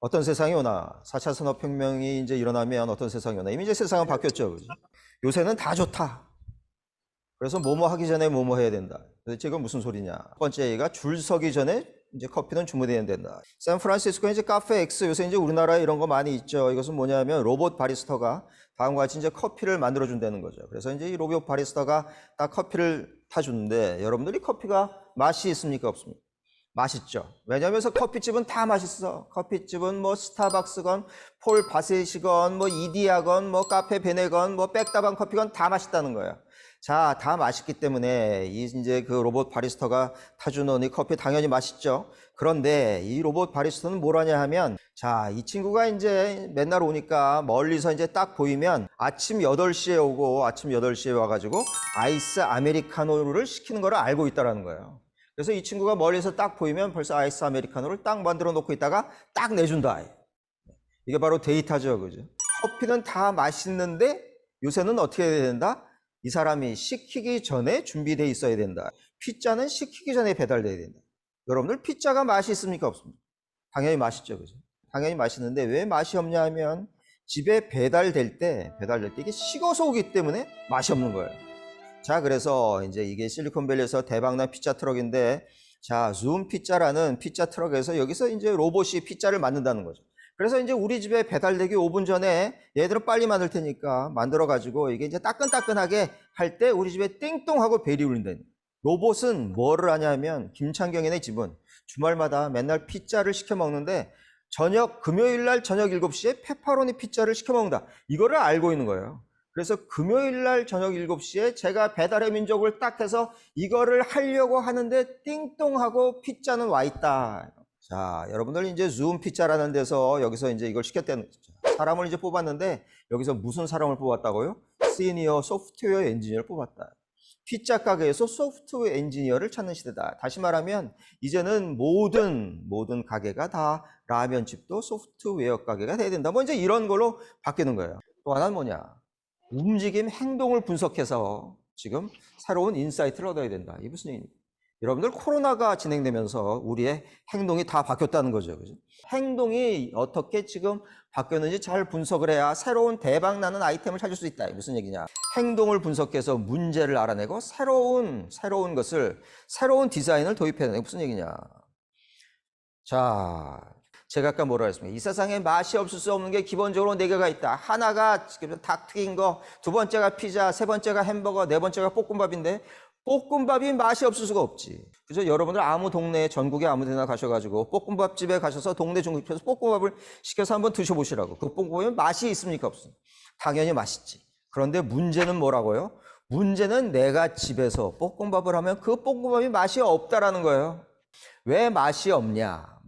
어떤 세상이 오나? 4차 산업혁명이 이제 일어나면 어떤 세상이 오나? 이미 이제 세상은 바뀌었죠. 그죠? 요새는 다 좋다. 그래서 뭐뭐 하기 전에 뭐뭐 해야 된다. 도대체 이건 무슨 소리냐? 첫 번째 얘기가 줄 서기 전에 이제 커피는 주문해야 된다. 샌프란시스코에 이제 카페 X, 요새 이제 우리나라에 이런 거 많이 있죠. 이것은 뭐냐면 로봇 바리스타가 다음과 같이 이제 커피를 만들어 준다는 거죠. 그래서 이제 이 로봇 바리스타가 딱 커피를 타주는데 여러분들이 커피가 맛이 있습니까? 없습니까? 맛있죠. 왜냐하면 커피집은 다 맛있어. 커피집은 뭐 스타벅스건 폴 바셋이건 뭐 이디야건 뭐 카페 베네건 뭐 백다방 커피건 다 맛있다는 거예요. 자, 다 맛있기 때문에 이제 그 로봇 바리스타가 타주는 이 커피 당연히 맛있죠. 그런데 이 로봇 바리스타는 뭘 하냐 하면, 자, 이 친구가 이제 맨날 오니까 멀리서 이제 딱 보이면 아침 8시에 오고 아침 8시에 와가지고 아이스 아메리카노를 시키는 걸 알고 있다는 거예요. 그래서 이 친구가 멀리서 딱 보이면 벌써 아이스 아메리카노를 딱 만들어 놓고 있다가 딱 내준다. 이게 바로 데이터죠. 그죠? 커피는 다 맛있는데 요새는 어떻게 해야 된다? 이 사람이 시키기 전에 준비되어 있어야 된다. 피자는 시키기 전에 배달돼야 된다. 여러분들 피자가 맛이 있습니까? 없습니까? 당연히 맛있죠. 그죠? 당연히 맛있는데 왜 맛이 없냐 하면 집에 배달될 때 이게 식어서 오기 때문에 맛이 없는 거예요. 자, 그래서 이제 이게 실리콘밸리에서 대박난 피자 트럭인데, 자, 줌 피자라는 피자 트럭에서 여기서 이제 로봇이 피자를 만든다는 거죠. 그래서 이제 우리 집에 배달되기 5분 전에 얘들은 빨리 만들 테니까 만들어가지고 이게 이제 따끈따끈하게 할 때 우리 집에 띵똥하고 벨이 울린다는 거예요. 로봇은 뭐를 하냐면 김창경이네 집은 주말마다 맨날 피자를 시켜 먹는데 금요일 날 저녁 7시에 페퍼로니 피자를 시켜 먹는다. 이거를 알고 있는 거예요. 그래서 금요일 날 저녁 7시에 제가 배달의 민족을 딱 해서 이거를 하려고 하는데 띵똥하고 피자는 와 있다. 자, 여러분들 이제 줌 피자라는 데서 여기서 이제 이걸 시켰다는 거죠. 사람을 이제 뽑았는데 여기서 무슨 사람을 뽑았다고요? 시니어 소프트웨어 엔지니어를 뽑았다. 피자 가게에서 소프트웨어 엔지니어를 찾는 시대다. 다시 말하면 이제는 모든 가게가 다 라면집도 소프트웨어 가게가 돼야 된다. 뭐 이제 이런 걸로 바뀌는 거예요. 또 하나는 뭐냐? 움직임, 행동을 분석해서 지금 새로운 인사이트를 얻어야 된다. 이게 무슨 얘기입니까? 여러분들 코로나가 진행되면서 우리의 행동이 다 바뀌었다는 거죠. 그죠? 행동이 어떻게 지금 바뀌었는지 잘 분석을 해야 새로운 대박나는 아이템을 찾을 수 있다. 이게 무슨 얘기냐? 행동을 분석해서 문제를 알아내고 새로운 디자인을 도입해야 되는 게 무슨 얘기냐? 자, 제가 아까 뭐라 했습니까? 이 세상에 맛이 없을 수 없는 게 기본적으로 4개가 있다. 하나가 닭 튀긴 거, 두 번째가 피자, 세 번째가 햄버거, 네 번째가 볶음밥인데 볶음밥이 맛이 없을 수가 없지. 그죠? 여러분들 아무 동네에 전국에 아무 데나 가셔가지고 볶음밥집에 가셔서 동네 중국집에서 볶음밥을 시켜서 한번 드셔보시라고. 그 볶음밥이 맛이 있습니까? 없습니까? 당연히 맛있지. 그런데 문제는 뭐라고요? 문제는 내가 집에서 볶음밥을 하면 그 볶음밥이 맛이 없다라는 거예요. 왜 맛이 없냐?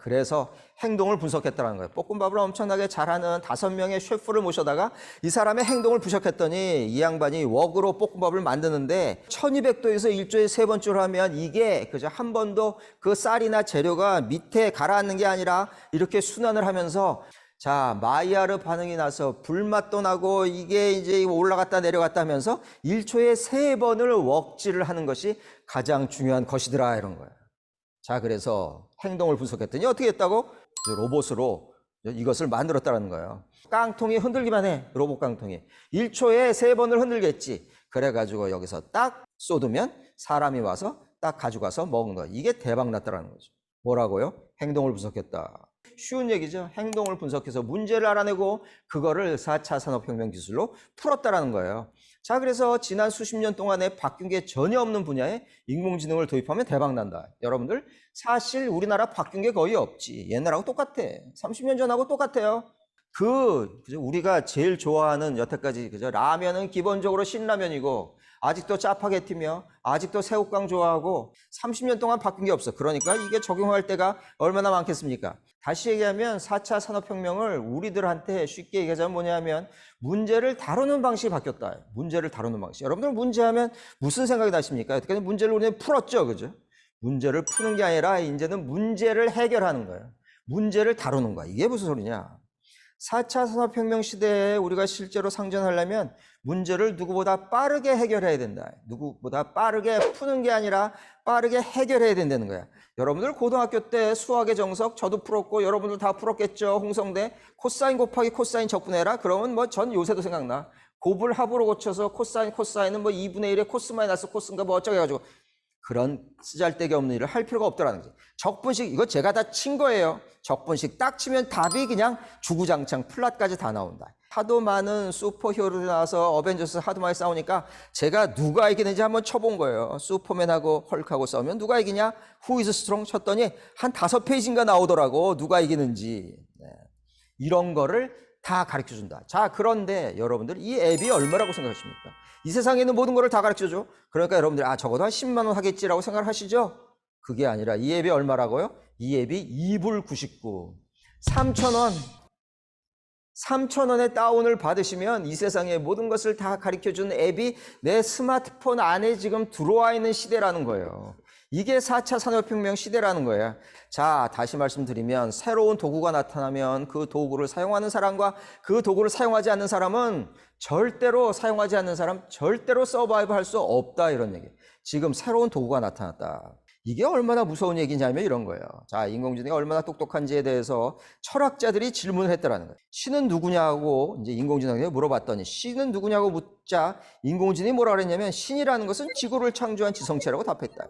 그래서 행동을 분석했다는 거예요. 볶음밥을 엄청나게 잘하는 5명의 셰프를 모셔다가 이 사람의 행동을 분석했더니 이 양반이 웍으로 볶음밥을 만드는데 1200도에서 일조에 3번째로 하면 이게 그저 한 번도 그 쌀이나 재료가 밑에 가라앉는 게 아니라 이렇게 순환을 하면서 자, 마이야르 반응이 나서 불맛도 나고 이게 이제 올라갔다 내려갔다 하면서 1초에 3번을 웍질을 하는 것이 가장 중요한 것이더라 이런 거예요. 자, 그래서 행동을 분석했더니 어떻게 했다고? 로봇으로 이것을 만들었다는 거예요. 깡통이 흔들기만 해. 로봇 깡통이. 1초에 3번을 흔들겠지. 그래가지고 여기서 딱 쏟으면 사람이 와서 딱 가져가서 먹는 거예요. 이게 대박 났다는 거죠. 뭐라고요? 행동을 분석했다. 쉬운 얘기죠. 행동을 분석해서 문제를 알아내고 그거를 4차 산업혁명 기술로 풀었다는 거예요. 자, 그래서 지난 수십 년 동안에 바뀐 게 전혀 없는 분야에 인공지능을 도입하면 대박 난다. 여러분들 사실 우리나라 바뀐 게 거의 없지. 옛날하고 똑같아. 30년 전하고 똑같아요. 우리가 제일 좋아하는 여태까지 라면은 기본적으로 신라면이고 아직도 짜파게티며 아직도 새우깡 좋아하고 30년 동안 바뀐 게 없어. 그러니까 이게 적용할 때가 얼마나 많겠습니까? 다시 얘기하면 4차 산업혁명을 우리들한테 쉽게 얘기하자면 뭐냐면 문제를 다루는 방식이 바뀌었다. 문제를 다루는 방식. 여러분들 문제하면 무슨 생각이 나십니까? 여태까지 문제를 우리는 풀었죠. 그죠? 문제를 푸는 게 아니라 이제는 문제를 해결하는 거예요. 문제를 다루는 거야. 이게 무슨 소리냐? 4차 산업혁명 시대에 우리가 실제로 상전하려면 문제를 누구보다 빠르게 해결해야 된다. 누구보다 빠르게 푸는 게 아니라 빠르게 해결해야 된다는 거야. 여러분들 고등학교 때 수학의 정석 저도 풀었고 여러분들 다 풀었겠죠. 홍성대 코사인 곱하기 코사인 적분해라. 그러면 뭐 전 요새도 생각나. 곱을 합으로 고쳐서 코사인은 뭐 2분의 1의 코스 마이너스 코스인가 뭐 어쩌고 해가지고 그런 쓰잘데기 없는 일을 할 필요가 없더라는 거지. 적분식 이거 제가 다 친 거예요. 적분식 딱 치면 답이 그냥 주구장창 플랫까지 다 나온다. 하도 많은 슈퍼히어로들이 나와서 어벤져스 하도 많이 싸우니까 제가 누가 이기는지 한번 쳐본 거예요. 슈퍼맨하고 헐크하고 싸우면 누가 이기냐? Who is strong 쳤더니 한 5페이지인가 나오더라고. 누가 이기는지. 네. 이런 거를 다 가르쳐준다. 자, 그런데 여러분들 이 앱이 얼마라고 생각하십니까? 이 세상에 있는 모든 거를 다 가르쳐줘. 그러니까 여러분들 적어도 한 10만 원 하겠지라고 생각을 하시죠? 그게 아니라 이 앱이 얼마라고요? 이 앱이 2불 99. 3,000원. 3,000원의 다운을 받으시면 이 세상의 모든 것을 다 가르쳐주는 앱이 내 스마트폰 안에 지금 들어와 있는 시대라는 거예요. 이게 4차 산업혁명 시대라는 거예요. 자, 다시 말씀드리면 새로운 도구가 나타나면 그 도구를 사용하는 사람과 그 도구를 사용하지 않는 사람은 절대로 사용하지 않는 사람 절대로 서바이브 할 수 없다 이런 얘기. 지금 새로운 도구가 나타났다. 이게 얼마나 무서운 얘기냐면 이런 거예요. 자, 인공지능이 얼마나 똑똑한지에 대해서 철학자들이 질문을 했더라는 거예요. 신은 누구냐고 이제 인공지능에게 물어봤더니 신은 누구냐고 묻자 인공지능이 뭐라 그랬냐면 신이라는 것은 지구를 창조한 지성체라고 답했다.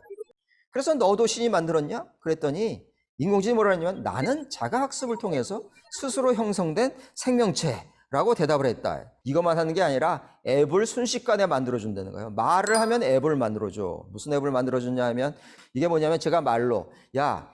그래서 너도 신이 만들었냐? 그랬더니 인공지능이 뭐라 했냐면 나는 자가학습을 통해서 스스로 형성된 생명체라고 대답을 했다. 이것만 하는 게 아니라 앱을 순식간에 만들어준다는 거예요. 말을 하면 앱을 만들어줘. 무슨 앱을 만들어주냐 하면 이게 뭐냐면 제가 말로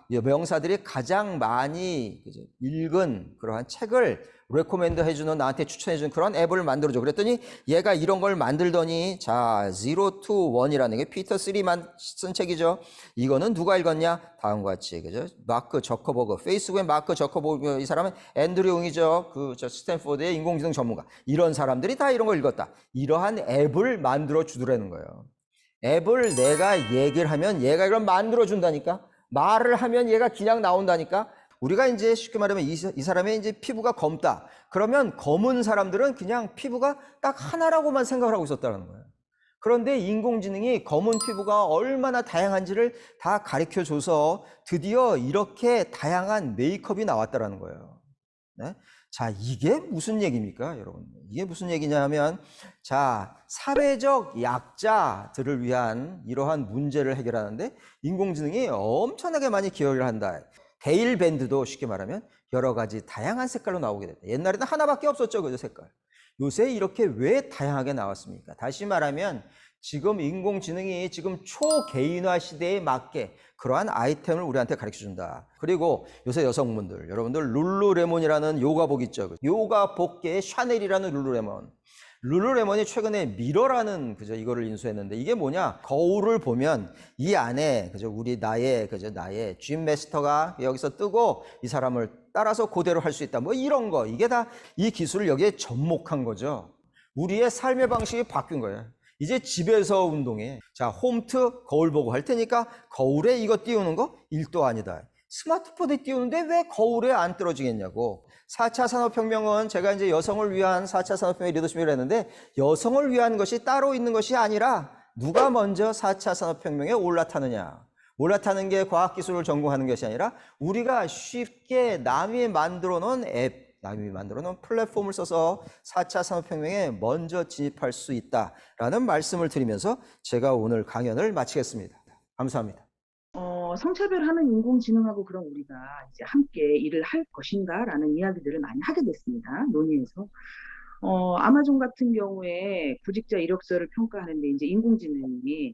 명사들이 가장 많이 읽은 그러한 책을 레코멘드 해주는 나한테 추천해주는 그런 앱을 만들어줘. 그랬더니 얘가 이런 걸 만들더니 자, 0 to 1이라는 게 피터 쓰리만 쓴 책이죠. 이거는 누가 읽었냐? 다음과 같이 그죠? 마크 저커버그, 페이스북의 마크 저커버그 이 사람은 앤드류 용이죠. 스탠포드의 인공지능 전문가. 이런 사람들이 다 이런 걸 읽었다. 이러한 앱을 만들어 주더라는 거예요. 앱을 내가 얘기를 하면 얘가 이걸 만들어 준다니까. 말을 하면 얘가 그냥 나온다니까. 우리가 이제 쉽게 말하면 이 사람의 이제 피부가 검다. 그러면 검은 사람들은 그냥 피부가 딱 하나라고만 생각을 하고 있었다는 거예요. 그런데 인공지능이 검은 피부가 얼마나 다양한지를 다 가르쳐 줘서 드디어 이렇게 다양한 메이크업이 나왔다는 거예요. 네? 자, 이게 무슨 얘기입니까, 여러분? 이게 무슨 얘기냐 하면, 자, 사회적 약자들을 위한 이러한 문제를 해결하는데 인공지능이 엄청나게 많이 기여를 한다. 데일밴드도 쉽게 말하면 여러 가지 다양한 색깔로 나오게 됐다. 옛날에는 하나밖에 없었죠, 그죠, 색깔. 요새 이렇게 왜 다양하게 나왔습니까? 다시 말하면 지금 인공지능이 지금 초개인화 시대에 맞게 그러한 아이템을 우리한테 가르쳐준다. 그리고 요새 여성분들, 여러분들 룰루레몬이라는 요가복 있죠. 요가복계의 샤넬이라는 룰루레몬. 룰루레몬이 최근에 미러라는 이거를 인수했는데 이게 뭐냐? 거울을 보면 이 안에 나의 짐 마스터가 여기서 뜨고 이 사람을 따라서 그대로 할 수 있다. 뭐 이런 거. 이게 다 이 기술을 여기에 접목한 거죠. 우리의 삶의 방식이 바뀐 거예요. 이제 집에서 운동해. 자, 홈트 거울 보고 할 테니까 거울에 이거 띄우는 거 1도 아니다. 스마트폰에 띄우는데 왜 거울에 안 떨어지겠냐고. 4차 산업혁명은 제가 이제 여성을 위한 4차 산업혁명의 리더십이라고 했는데 여성을 위한 것이 따로 있는 것이 아니라 누가 먼저 4차 산업혁명에 올라타느냐. 올라타는 게 과학기술을 전공하는 것이 아니라 우리가 쉽게 남이 만들어 놓은 앱, 남이 만들어 놓은 플랫폼을 써서 4차 산업혁명에 먼저 진입할 수 있다라는 말씀을 드리면서 제가 오늘 강연을 마치겠습니다. 감사합니다. 성차별하는 인공지능하고 그럼 우리가 이제 함께 일을 할 것인가라는 이야기들을 많이 하게 됐습니다. 논의에서. 아마존 같은 경우에 구직자 이력서를 평가하는데 이제 인공지능이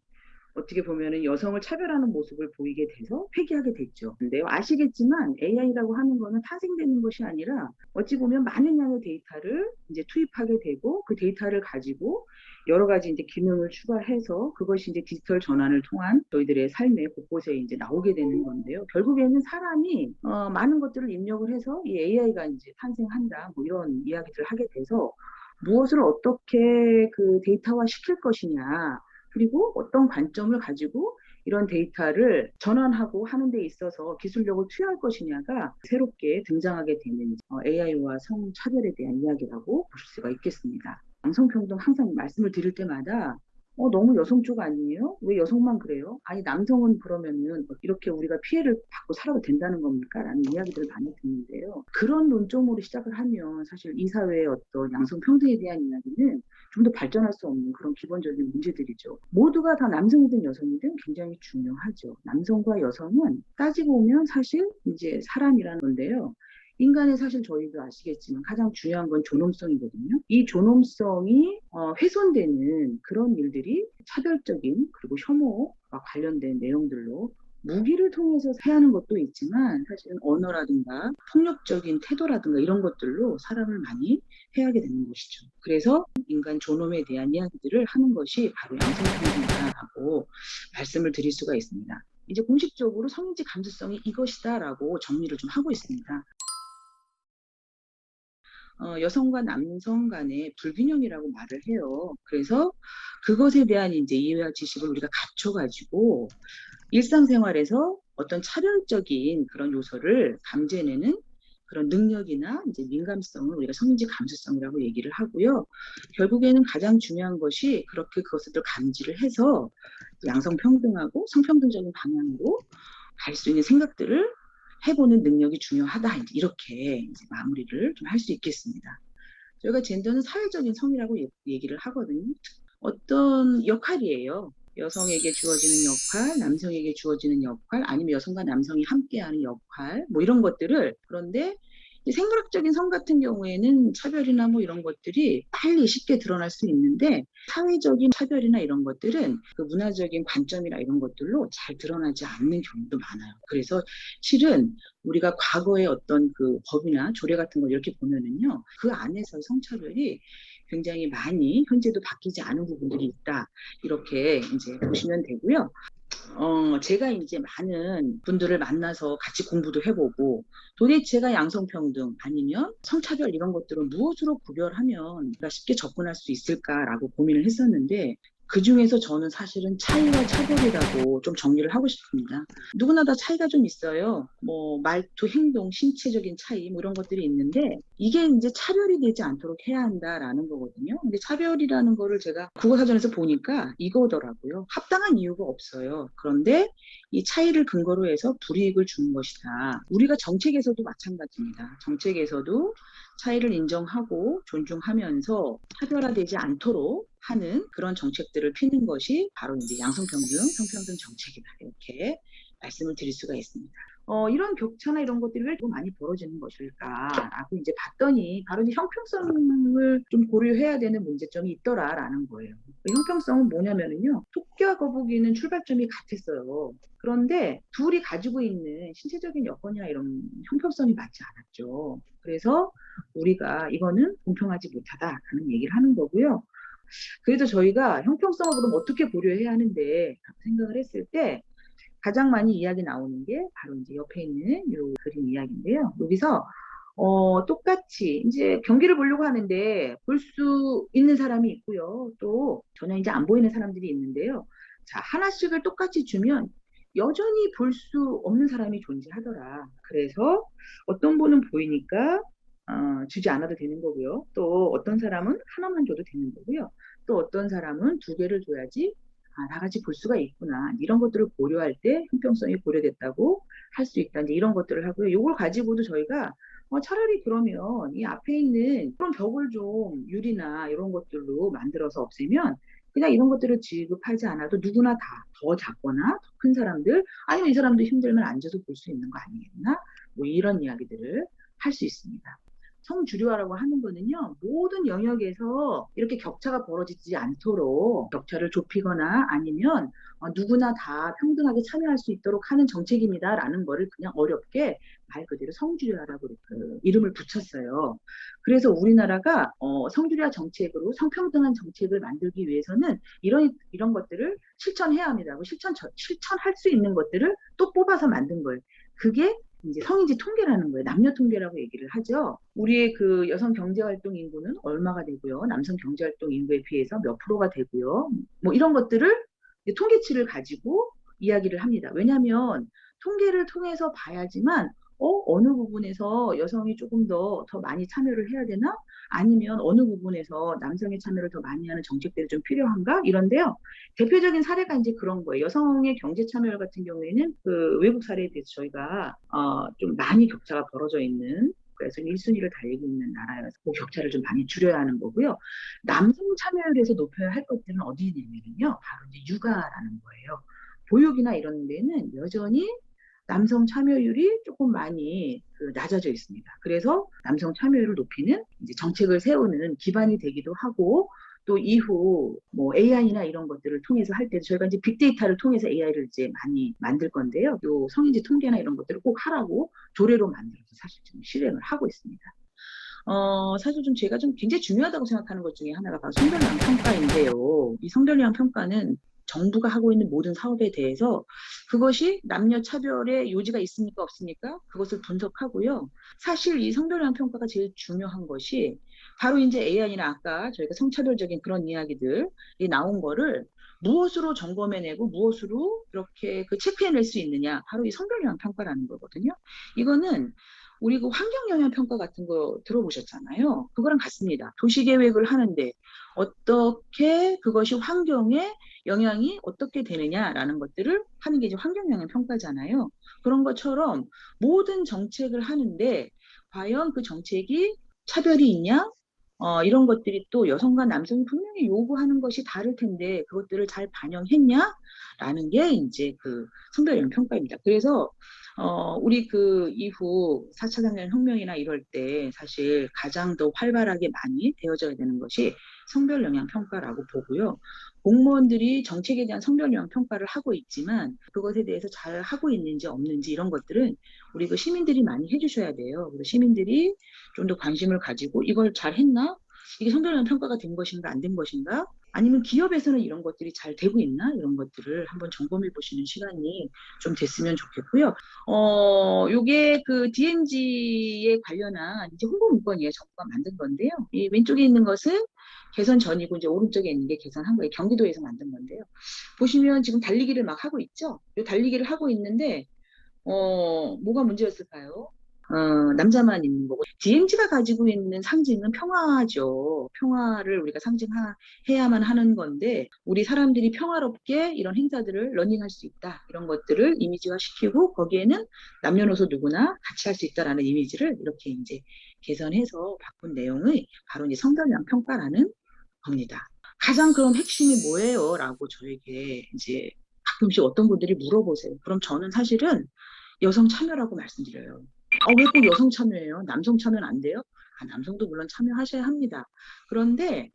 어떻게 보면은 여성을 차별하는 모습을 보이게 돼서 폐기하게 됐죠. 근데 아시겠지만 AI라고 하는 거는 탄생되는 것이 아니라 어찌 보면 많은 양의 데이터를 이제 투입하게 되고 그 데이터를 가지고 여러 가지 이제 기능을 추가해서 그것이 이제 디지털 전환을 통한 저희들의 삶의 곳곳에 이제 나오게 되는 건데요. 결국에는 사람이 많은 것들을 입력을 해서 이 AI가 이제 탄생한다 뭐 이런 이야기들을 하게 돼서 무엇을 어떻게 그 데이터화 시킬 것이냐 그리고 어떤 관점을 가지고 이런 데이터를 전환하고 하는 데 있어서 기술력을 투여할 것이냐가 새롭게 등장하게 되는 AI와 성차별에 대한 이야기라고 볼 수가 있겠습니다. 양성평등 항상 말씀을 드릴 때마다 너무 여성 쪽 아니에요? 왜 여성만 그래요? 아니 남성은 그러면은 이렇게 우리가 피해를 받고 살아도 된다는 겁니까? 라는 이야기들을 많이 듣는데요. 그런 논점으로 시작을 하면 사실 이 사회의 어떤 양성평등에 대한 이야기는 좀 더 발전할 수 없는 그런 기본적인 문제들이죠. 모두가 다 남성이든 여성이든 굉장히 중요하죠. 남성과 여성은 따지고 보면 사실 이제 사람이라는 건데요. 인간의 사실 저희도 아시겠지만 가장 중요한 건 존엄성이거든요. 이 존엄성이 훼손되는 그런 일들이 차별적인 그리고 혐오와 관련된 내용들로 무기를 통해서 해하는 것도 있지만 사실은 언어라든가 폭력적인 태도라든가 이런 것들로 사람을 많이 해하게 되는 것이죠. 그래서 인간 존엄에 대한 이야기들을 하는 것이 바로 양성평등이다라고 말씀을 드릴 수가 있습니다. 이제 공식적으로 성인지 감수성이 이것이다라고 정리를 좀 하고 있습니다. 여성과 남성 간의 불균형이라고 말을 해요. 그래서 그것에 대한 이제 이해와 지식을 우리가 갖춰가지고 일상생활에서 어떤 차별적인 그런 요소를 감지해내는 그런 능력이나 이제 민감성을 우리가 성인지 감수성이라고 얘기를 하고요. 결국에는 가장 중요한 것이 그렇게 그것을 감지를 해서 양성평등하고 성평등적인 방향으로 갈 수 있는 생각들을 해보는 능력이 중요하다. 이렇게 이제 마무리를 좀 할 수 있겠습니다. 저희가 젠더는 사회적인 성이라고 얘기를 하거든요. 어떤 역할이에요. 여성에게 주어지는 역할, 남성에게 주어지는 역할, 아니면 여성과 남성이 함께하는 역할, 뭐 이런 것들을 그런데 생물학적인 성 같은 경우에는 차별이나 뭐 이런 것들이 빨리 쉽게 드러날 수 있는데 사회적인 차별이나 이런 것들은 그 문화적인 관점이나 이런 것들로 잘 드러나지 않는 경우도 많아요. 그래서 실은 우리가 과거의 어떤 그 법이나 조례 같은 거 이렇게 보면은요, 그 안에서 성차별이 굉장히 많이 현재도 바뀌지 않은 부분들이 있다. 이렇게 이제 보시면 되고요. 제가 이제 많은 분들을 만나서 같이 공부도 해보고 도대체가 양성평등 아니면 성차별 이런 것들을 무엇으로 구별하면 우리가 쉽게 접근할 수 있을까라고 고민을 했었는데 그 중에서 저는 사실은 차이와 차별이라고 좀 정리를 하고 싶습니다. 누구나 다 차이가 좀 있어요. 뭐 말투, 행동, 신체적인 차이 뭐 이런 것들이 있는데 이게 이제 차별이 되지 않도록 해야 한다라는 거거든요. 근데 차별이라는 거를 제가 국어사전에서 보니까 이거더라고요. 합당한 이유가 없어요. 그런데 이 차이를 근거로 해서 불이익을 주는 것이다. 우리가 정책에서도 마찬가지입니다. 정책에서도 차이를 인정하고 존중하면서 차별화되지 않도록 하는 그런 정책들을 피는 것이 바로 이제 양성평등, 성평등 정책이다. 이렇게 말씀을 드릴 수가 있습니다. 이런 격차나 이런 것들이 왜 많이 벌어지는 것일까라고 이제 봤더니 바로 이제 형평성을 좀 고려해야 되는 문제점이 있더라라는 거예요. 그 형평성은 뭐냐면은요, 토끼와 거북이는 출발점이 같았어요. 그런데 둘이 가지고 있는 신체적인 여건이나 이런 형평성이 맞지 않았죠. 그래서 우리가 이거는 공평하지 못하다라는 얘기를 하는 거고요. 그래도 저희가 형평성을 그럼 어떻게 고려해야 하는데 생각을 했을 때 가장 많이 이야기 나오는 게 바로 이제 옆에 있는 이 그림 이야기인데요. 여기서 똑같이 이제 경기를 보려고 하는데 볼 수 있는 사람이 있고요. 또 전혀 이제 안 보이는 사람들이 있는데요. 자, 하나씩을 똑같이 주면 여전히 볼 수 없는 사람이 존재하더라. 그래서 어떤 분은 보이니까 주지 않아도 되는 거고요. 또 어떤 사람은 하나만 줘도 되는 거고요. 또 어떤 사람은 두 개를 줘야지 다 같이 볼 수가 있구나. 이런 것들을 고려할 때 형평성이 고려됐다고 할 수 있다. 이제 이런 것들을 하고요. 이걸 가지고도 저희가 차라리 그러면 이 앞에 있는 그런 벽을 좀 유리나 이런 것들로 만들어서 없애면 그냥 이런 것들을 지급하지 않아도 누구나 다 더 작거나 더 큰 사람들 아니면 이 사람도 힘들면 앉아서 볼 수 있는 거 아니겠나? 뭐 이런 이야기들을 할 수 있습니다. 성주류화라고 하는 거는요, 모든 영역에서 이렇게 격차가 벌어지지 않도록 격차를 좁히거나 아니면 누구나 다 평등하게 참여할 수 있도록 하는 정책입니다라는 거를 그냥 어렵게 말 그대로 성주류화라고 그 이름을 붙였어요. 그래서 우리나라가 성주류화 정책으로 성평등한 정책을 만들기 위해서는 이런 것들을 실천해야 합니다. 실천할 수 있는 것들을 또 뽑아서 만든 거예요. 그게 이제 성인지 통계라는 거예요. 남녀 통계라고 얘기를 하죠. 우리의 그 여성 경제활동 인구는 얼마가 되고요. 남성 경제활동 인구에 비해서 몇 프로가 되고요. 뭐 이런 것들을 통계치를 가지고 이야기를 합니다. 왜냐하면 통계를 통해서 봐야지만 어느 부분에서 여성이 조금 더 많이 참여를 해야 되나? 아니면 어느 부분에서 남성의 참여를 더 많이 하는 정책들이 좀 필요한가? 이런데요. 대표적인 사례가 이제 그런 거예요. 여성의 경제 참여 같은 경우에는 그 외국 사례에 대해서 저희가 좀 많이 격차가 벌어져 있는 그래서 1순위를 달리고 있는 나라여서 그 격차를 좀 많이 줄여야 하는 거고요. 남성 참여율에서 높여야 할 것들은 어디에 있냐면요. 바로 이제 육아라는 거예요. 보육이나 이런 데는 여전히 남성 참여율이 조금 많이 낮아져 있습니다. 그래서 남성 참여율을 높이는 이제 정책을 세우는 기반이 되기도 하고 또 이후 뭐 AI나 이런 것들을 통해서 할 때도 저희가 이제 빅데이터를 통해서 AI를 이제 많이 만들 건데요. 요 성인지 통계나 이런 것들을 꼭 하라고 조례로 만들어서 사실 지금 실행을 하고 있습니다. 사실 좀 제가 좀 굉장히 중요하다고 생각하는 것 중에 하나가 바로 성별량 평가인데요. 이 성별량 평가는 정부가 하고 있는 모든 사업에 대해서 그것이 남녀 차별의 요지가 있습니까 없습니까? 그것을 분석하고요. 사실 이 성별량 평가가 제일 중요한 것이 바로 이제 AI나 아까 저희가 성차별적인 그런 이야기들이 나온 거를 무엇으로 점검해내고 무엇으로 이렇게 그 체크해낼 수 있느냐 바로 이 성별량 평가라는 거거든요. 이거는 우리 그 환경영향평가 같은 거 들어보셨잖아요. 그거랑 같습니다. 도시계획을 하는데 어떻게 그것이 환경에 영향이 어떻게 되느냐라는 것들을 하는 게 이제 환경영향평가잖아요. 그런 것처럼 모든 정책을 하는데 과연 그 정책이 차별이 있냐? 이런 것들이 또 여성과 남성이 분명히 요구하는 것이 다를 텐데 그것들을 잘 반영했냐라는 게 이제 그 성별영 평가입니다. 그래서 우리 그 이후 4차 산업혁명이나 이럴 때 사실 가장 더 활발하게 많이 되어져야 되는 것이 성별 영향 평가라고 보고요. 공무원들이 정책에 대한 성별 영향 평가를 하고 있지만 그것에 대해서 잘 하고 있는지 없는지 이런 것들은 우리 그 시민들이 많이 해주셔야 돼요. 그래서 시민들이 좀 더 관심을 가지고 이걸 잘 했나? 이게 성별 영향 평가가 된 것인가 안 된 것인가? 아니면 기업에서는 이런 것들이 잘 되고 있나? 이런 것들을 한번 점검해 보시는 시간이 좀 됐으면 좋겠고요. 요게 그 DMZ에 관련한 이제 홍보 문건이에요. 정부가 만든 건데요. 이 왼쪽에 있는 것은 개선 전이고 이제 오른쪽에 있는 게 개선한 거예요. 경기도에서 만든 건데요. 보시면 지금 달리기를 막 하고 있죠. 요 달리기를 하고 있는데 뭐가 문제였을까요? 남자만 있는 거고. DMZ가 가지고 있는 상징은 평화죠. 평화를 우리가 상징해야만 하는 건데, 우리 사람들이 평화롭게 이런 행사들을 러닝할 수 있다. 이런 것들을 이미지화 시키고, 거기에는 남녀노소 누구나 같이 할 수 있다라는 이미지를 이렇게 이제 개선해서 바꾼 내용의 바로 이제 성별량 평가라는 겁니다. 가장 그럼 핵심이 뭐예요? 라고 저에게 이제 가끔씩 어떤 분들이 물어보세요. 그럼 저는 사실은 여성 참여라고 말씀드려요. 왜 꼭 여성 참여예요? 남성 참여는 안 돼요? 남성도 물론 참여하셔야 합니다. 그런데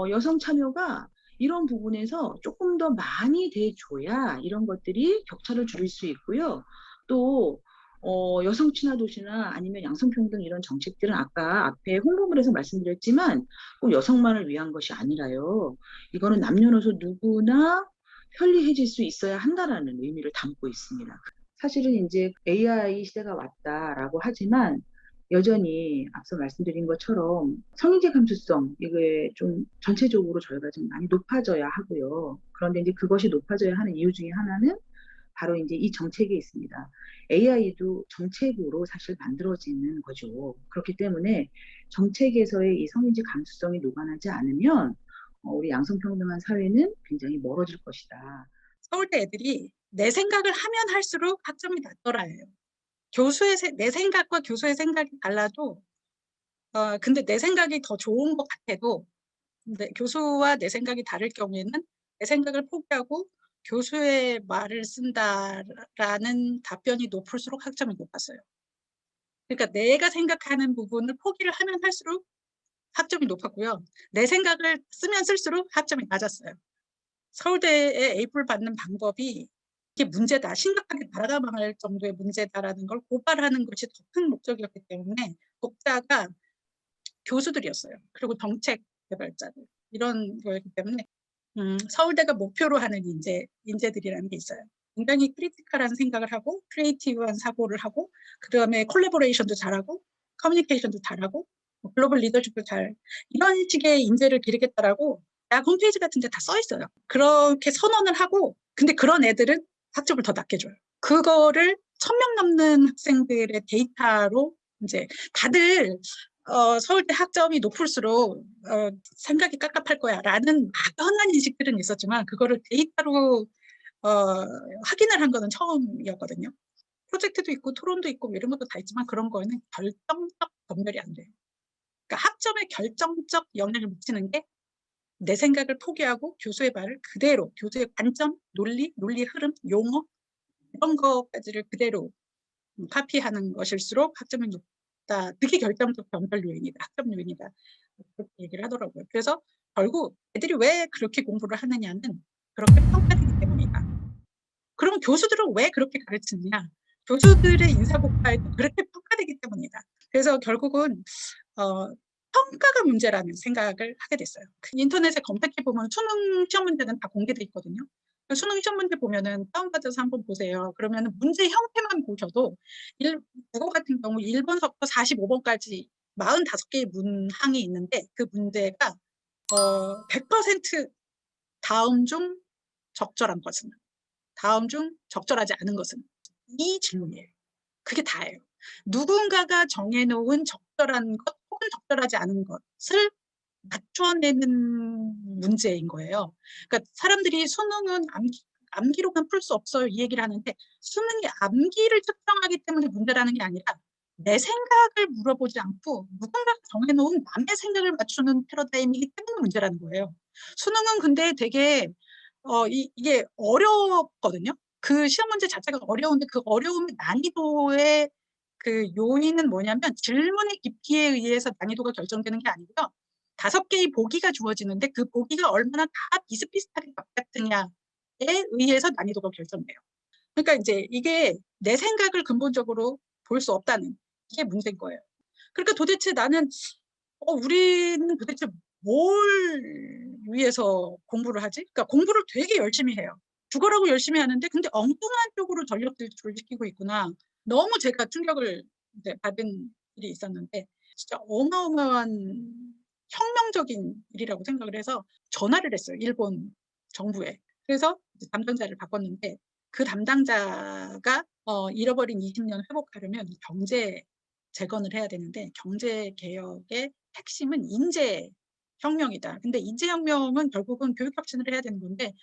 여성 참여가 이런 부분에서 조금 더 많이 돼줘야 이런 것들이 격차를 줄일 수 있고요. 또 여성 친화 도시나 아니면 양성평등 이런 정책들은 아까 앞에 홍보물에서 말씀드렸지만 꼭 여성만을 위한 것이 아니라요. 이거는 남녀노소 누구나 편리해질 수 있어야 한다라는 의미를 담고 있습니다. 사실은 이제 AI 시대가 왔다라고 하지만 여전히 앞서 말씀드린 것처럼 성인지 감수성 이게 좀 전체적으로 저희가 좀 많이 높아져야 하고요. 그런데 이제 그것이 높아져야 하는 이유 중에 하나는 바로 이제 이 정책에 있습니다. AI도 정책으로 사실 만들어지는 거죠. 그렇기 때문에 정책에서의 이 성인지 감수성이 녹아나지 않으면 우리 양성평등한 사회는 굉장히 멀어질 것이다. 서울대 애들이 내 생각을 하면 할수록 학점이 낮더라예요. 내 생각과 교수의 생각이 달라도 근데 내 생각이 더 좋은 것 같아도 근데 교수와 내 생각이 다를 경우에는 내 생각을 포기하고 교수의 말을 쓴다라는 답변이 높을수록 학점이 높았어요. 그러니까 내가 생각하는 부분을 포기를 하면 할수록 학점이 높았고요. 내 생각을 쓰면 쓸수록 학점이 낮았어요. 서울대에 A뿔 받는 방법이 이게 문제다, 심각하게 나라가 망할 정도의 문제다라는 걸 고발하는 것이 더 큰 목적이었기 때문에 독자가 교수들이었어요. 그리고 정책 개발자들 이런 거였기 때문에 서울대가 목표로 하는 인재들이라는 게 있어요. 굉장히 크리티컬한 생각을 하고 크리에이티브한 사고를 하고 그다음에 콜래보레이션도 잘하고 커뮤니케이션도 잘하고 글로벌 리더십도 이런 식의 인재를 기르겠다라고 대학 홈페이지 같은 데 다 써 있어요. 그렇게 선언을 하고 근데 그런 애들은 학점을 더 낮게 줘요. 그거를 1,000명 넘는 학생들의 데이터로 이제 다들 서울대 학점이 높을수록 생각이 깝깝할 거야라는 막연한 인식들은 있었지만 그거를 데이터로 확인을 한 거는 처음이었거든요. 프로젝트도 있고 토론도 있고 이런 것도 다 있지만 그런 거에는 결정적 검열이 안 돼요. 그러니까 학점에 결정적 영향을 미치는 게 내 생각을 포기하고 교수의 말을 그대로, 교수의 관점, 논리의 흐름, 용어 이런 것까지를 그대로 카피하는 것일수록 학점이 높다. 그게 결정적 변별 요인이다. 학점 요인이다. 그렇게 얘기를 하더라고요. 그래서 결국 애들이 왜 그렇게 공부를 하느냐는 그렇게 평가되기 때문이다. 그러면 교수들은 왜 그렇게 가르치느냐? 교수들의 인사고과에도 그렇게 평가되기 때문이다. 그래서 결국은 평가가 문제라는 생각을 하게 됐어요. 인터넷에 검색해보면 수능 시험 문제는 다 공개돼 있거든요. 수능 시험 문제 보면은 다운받아서 한번 보세요. 그러면 문제 형태만 보셔도 국어 같은 경우 1번서부터 45번까지 45개의 문항이 있는데 그 문제가 100% 다음 중 적절한 것은, 다음 중 적절하지 않은 것은 이 질문이에요. 그게 다예요. 누군가가 정해놓은 적절한 것 혹은 적절하지 않은 것을 맞춰내는 문제인 거예요. 그러니까 사람들이 수능은 암기로만 풀 수 없어요. 이 얘기를 하는데 수능이 암기를 측정하기 때문에 문제라는 게 아니라 내 생각을 물어보지 않고 누군가가 정해놓은 남의 생각을 맞추는 패러다임이기 때문에 문제라는 거예요. 수능은 근데 되게 이게 어렵거든요. 그 시험 문제 자체가 어려운데 그 어려움의 난이도의 그 요인은 뭐냐면 질문의 깊이에 의해서 난이도가 결정되는 게 아니고요. 5개의 보기가 주어지는데 그 보기가 얼마나 다 비슷비슷하게 똑같으냐에 의해서 난이도가 결정돼요. 그러니까 이제 이게 내 생각을 근본적으로 볼 수 없다는 이게 문제인 거예요. 그러니까 도대체 나는 우리는 도대체 뭘 위해서 공부를 하지? 그러니까 공부를 되게 열심히 해요. 죽어라고 열심히 하는데 근데 엉뚱한 쪽으로 전력 질주를 시키고 있구나. 너무 제가 충격을 이제 받은 일이 있었는데 진짜 어마어마한 혁명적인 일이라고 생각을 해서 전화를 했어요. 일본 정부에. 그래서 담당자를 바꿨는데 그 담당자가 잃어버린 20년 회복하려면 경제 재건을 해야 되는데 경제 개혁의 핵심은 인재 혁명이다. 근데 인재 혁명은 결국은 교육 혁신을 해야 되는 건데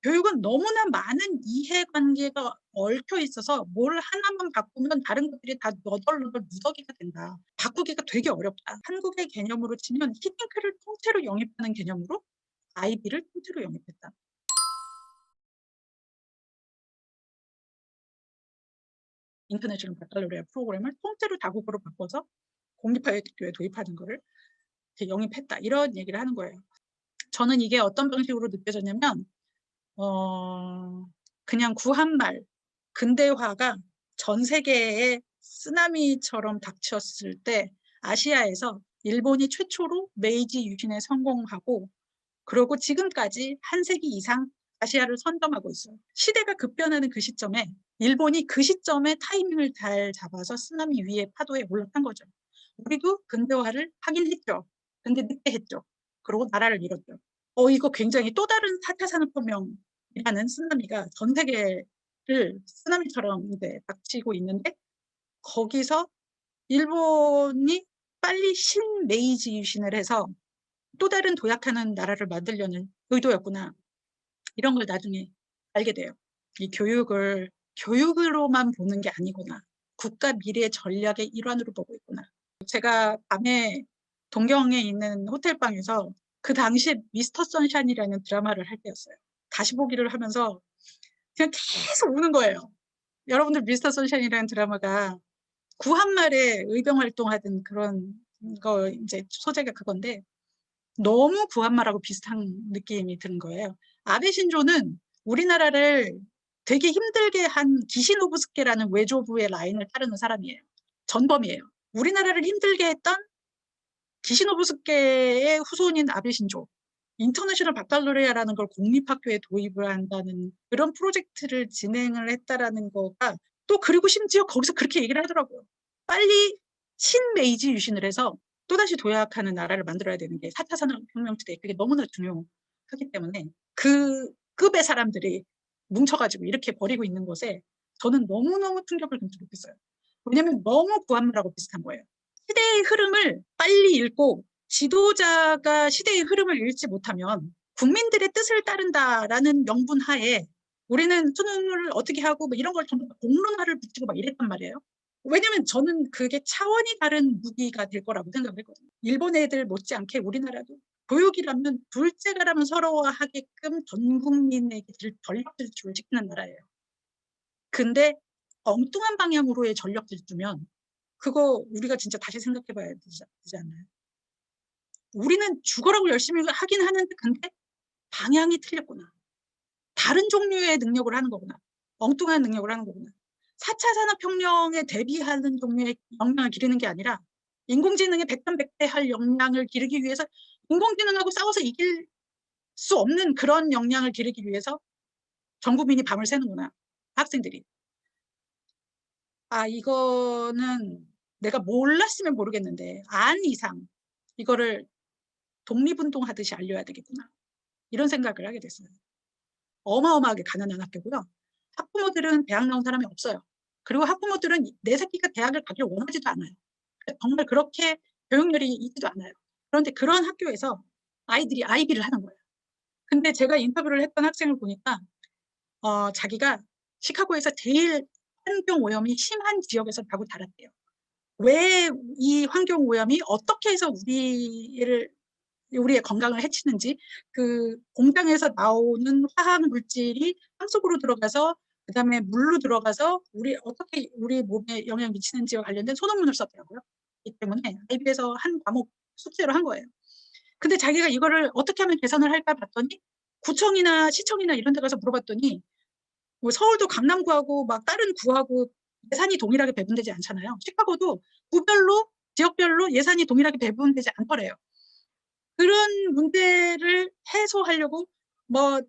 교육은 너무나 많은 이해관계가 얽혀 있어서 뭘 하나만 바꾸면 다른 것들이 다 너덜너덜 무더기가 된다. 바꾸기가 되게 어렵다. 한국의 개념으로 치면 히딩크를 통째로 영입하는 개념으로 아이비를 통째로 영입했다. 인터내셔널 바칼로레아 프로그램을 통째로 다국어로 바꿔서 공립학교에 도입하는 거를 영입했다. 이런 얘기를 하는 거예요. 저는 이게 어떤 방식으로 느껴졌냐면 그냥 구한말, 근대화가 전 세계에 쓰나미처럼 닥쳤을 때 아시아에서 일본이 최초로 메이지 유신에 성공하고 그러고 지금까지 한 세기 이상 아시아를 선점하고 있어요. 시대가 급변하는 그 시점에 일본이 그 시점에 타이밍을 잘 잡아서 쓰나미 위에 파도에 올라탄 거죠. 우리도 근대화를 하긴 했죠. 근데 늦게 했죠. 그러고 나라를 잃었죠. 이거 굉장히 또 다른 4차 산업혁명이라는 쓰나미가 전 세계를 쓰나미처럼 이제 닥치고 있는데 거기서 일본이 빨리 신메이지 유신을 해서 또 다른 도약하는 나라를 만들려는 의도였구나. 이런 걸 나중에 알게 돼요. 이 교육을 교육으로만 보는 게 아니구나. 국가 미래 전략의 일환으로 보고 있구나. 제가 밤에 동경에 있는 호텔방에서 그 당시에 미스터 선샤인이라는 드라마를 할 때였어요. 다시 보기를 하면서 그냥 계속 우는 거예요. 여러분들 미스터 선샤인이라는 드라마가 구한말에 의병 활동하던 그런 거 이제 소재가 그건데 너무 구한말하고 비슷한 느낌이 드는 거예요. 아베 신조는 우리나라를 되게 힘들게 한 기시노부스케라는 외조부의 라인을 따르는 사람이에요. 전범이에요. 우리나라를 힘들게 했던 기시노부스케의 후손인 아베 신조. 인터내셔널 바칼로레아라는 걸 공립학교에 도입을 한다는 그런 프로젝트를 진행을 했다라는 거가 또 그리고 심지어 거기서 그렇게 얘기를 하더라고요. 빨리 신메이지 유신을 해서 또다시 도약하는 나라를 만들어야 되는 게 4차 산업혁명 시대에 그게 너무나 중요하기 때문에 그 급의 사람들이 뭉쳐가지고 이렇게 버리고 있는 것에 저는 너무너무 충격을 느꼈어요. 왜냐면 너무 구한말하고 비슷한 거예요. 시대의 흐름을 빨리 읽고 지도자가 시대의 흐름을 읽지 못하면 국민들의 뜻을 따른다라는 명분 하에 우리는 수능을 어떻게 하고 뭐 이런 걸 전부 공론화를 붙이고 막 이랬단 말이에요. 왜냐면 저는 그게 차원이 다른 무기가 될 거라고 생각을 했거든요. 일본 애들 못지않게 우리나라도 교육이라면 둘째가라면 서러워하게끔 전 국민에게 전력 질주를 시키는 나라예요. 근데 엉뚱한 방향으로의 전력 질주면 그거 우리가 진짜 다시 생각해 봐야 되지 않나요? 우리는 죽어라고 열심히 하긴 하는데 근데 방향이 틀렸구나. 다른 종류의 능력을 하는 거구나. 엉뚱한 능력을 하는 거구나. 4차 산업혁명에 대비하는 종류의 역량을 기르는 게 아니라 인공지능의 백전백패할 역량을 기르기 위해서 인공지능하고 싸워서 이길 수 없는 그런 역량을 기르기 위해서 전 국민이 밤을 새는구나. 학생들이. 아, 이거는 내가 몰랐으면 모르겠는데 안 이상 이거를 독립운동하듯이 알려야 되겠구나. 이런 생각을 하게 됐어요. 어마어마하게 가난한 학교고요. 학부모들은 대학 나온 사람이 없어요. 그리고 학부모들은 내 새끼가 대학을 가기를 원하지도 않아요. 정말 그렇게 교육열이 있지도 않아요. 그런데 그런 학교에서 아이들이 아이비를 하는 거예요. 근데 제가 인터뷰를 했던 학생을 보니까 자기가 시카고에서 제일 환경 오염이 심한 지역에서 나고 자랐대요. 왜 이 환경 오염이 어떻게 해서 우리의 건강을 해치는지, 그 공장에서 나오는 화학 물질이 땅속으로 들어가서 그다음에 물로 들어가서 어떻게 우리 몸에 영향 미치는지와 관련된 소논문을 썼더라고요. 이 때문에 아이비에서 한 과목 숙제로 한 거예요. 근데 자기가 이거를 어떻게 하면 개선을 할까 봤더니 구청이나 시청이나 이런 데 가서 물어봤더니 뭐 서울도 강남구하고 막 다른 구하고 예산이 동일하게 배분되지 않잖아요. 시카고도 구별로 지역별로 예산이 동일하게 배분되지 않더래요. 그런 문제를 해소하려고 뭐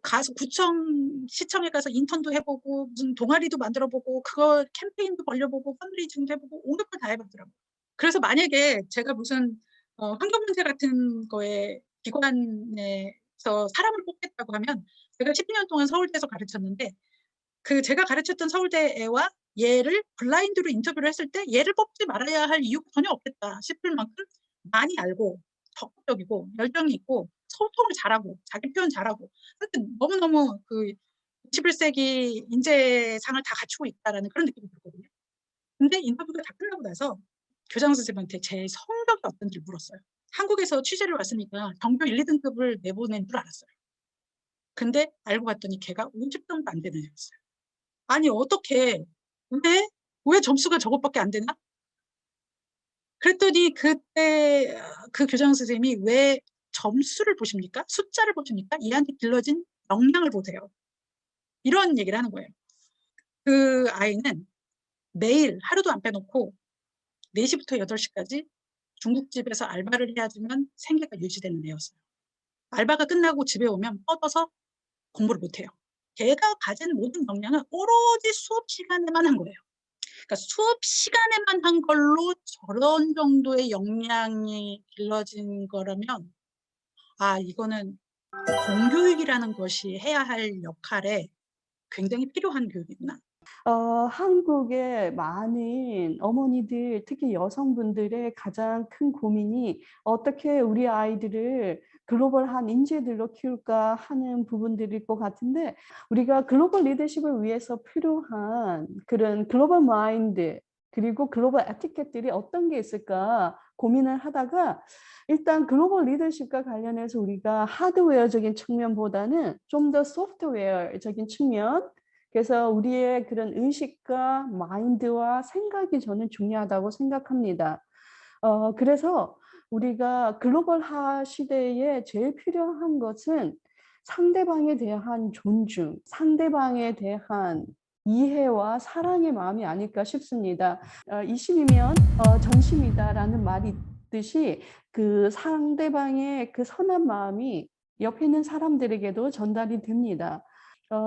가서 구청, 시청에 가서 인턴도 해보고 무슨 동아리도 만들어보고 그거 캠페인도 벌려보고 펀드레이징도 해보고 온갖 걸 다 해봤더라고요. 그래서 만약에 제가 무슨 환경 문제 같은 거에 기관에서 사람을 뽑겠다고 하면 제가 12년 동안 서울대에서 가르쳤는데 그 제가 가르쳤던 서울대 애와 얘를 블라인드로 인터뷰를 했을 때 얘를 뽑지 말아야 할 이유가 전혀 없겠다 싶을 만큼 많이 알고 적극적이고 열정이 있고 소통을 잘하고 자기 표현 잘하고 하여튼 너무너무 그 21세기 인재상을 다 갖추고 있다라는 그런 느낌이 들거든요. 근데 인터뷰가 다 끝나고 나서 교장 선생님한테 제 성적이 어떤지 물었어요. 한국에서 취재를 왔으니까 전교 1, 2등급을 내보낸 줄 알았어요. 근데 알고 봤더니 걔가 50점도 안 되는 애였어요. 아니 어떻게 왜 점수가 저것밖에 안 되나? 그랬더니 그때 그 교장 선생님이 왜 점수를 보십니까? 숫자를 보십니까? 얘한테 길러진 역량을 보세요. 이런 얘기를 하는 거예요. 그 아이는 매일 하루도 안 빼놓고 4시부터 8시까지 중국집에서 알바를 해야지만 생계가 유지되는 애였어요. 알바가 끝나고 집에 오면 뻗어서 공부를 못해요. 걔가 가진 모든 역량은 오로지 수업 시간에만 한 거예요. 그러니까 수업 시간에만 한 걸로 저런 정도의 역량이 길러진 거라면 이거는 공교육이라는 것이 해야 할 역할에 굉장히 필요한 교육이구나. 한국의 많은 어머니들, 특히 여성분들의 가장 큰 고민이 어떻게 우리 아이들을 글로벌한 인재들로 키울까 하는 부분들일 것 같은데, 우리가 글로벌 리더십을 위해서 필요한 그런 글로벌 마인드 그리고 글로벌 에티켓들이 어떤 게 있을까 고민을 하다가, 일단 글로벌 리더십과 관련해서 우리가 하드웨어적인 측면보다는 좀 더 소프트웨어적인 측면, 그래서 우리의 그런 의식과 마인드와 생각이 저는 중요하다고 생각합니다. 그래서 우리가 글로벌화 시대에 제일 필요한 것은 상대방에 대한 존중, 상대방에 대한 이해와 사랑의 마음이 아닐까 싶습니다. 이심이면 전심이다라는 말이 있듯이 그 상대방의 그 선한 마음이 옆에 있는 사람들에게도 전달이 됩니다.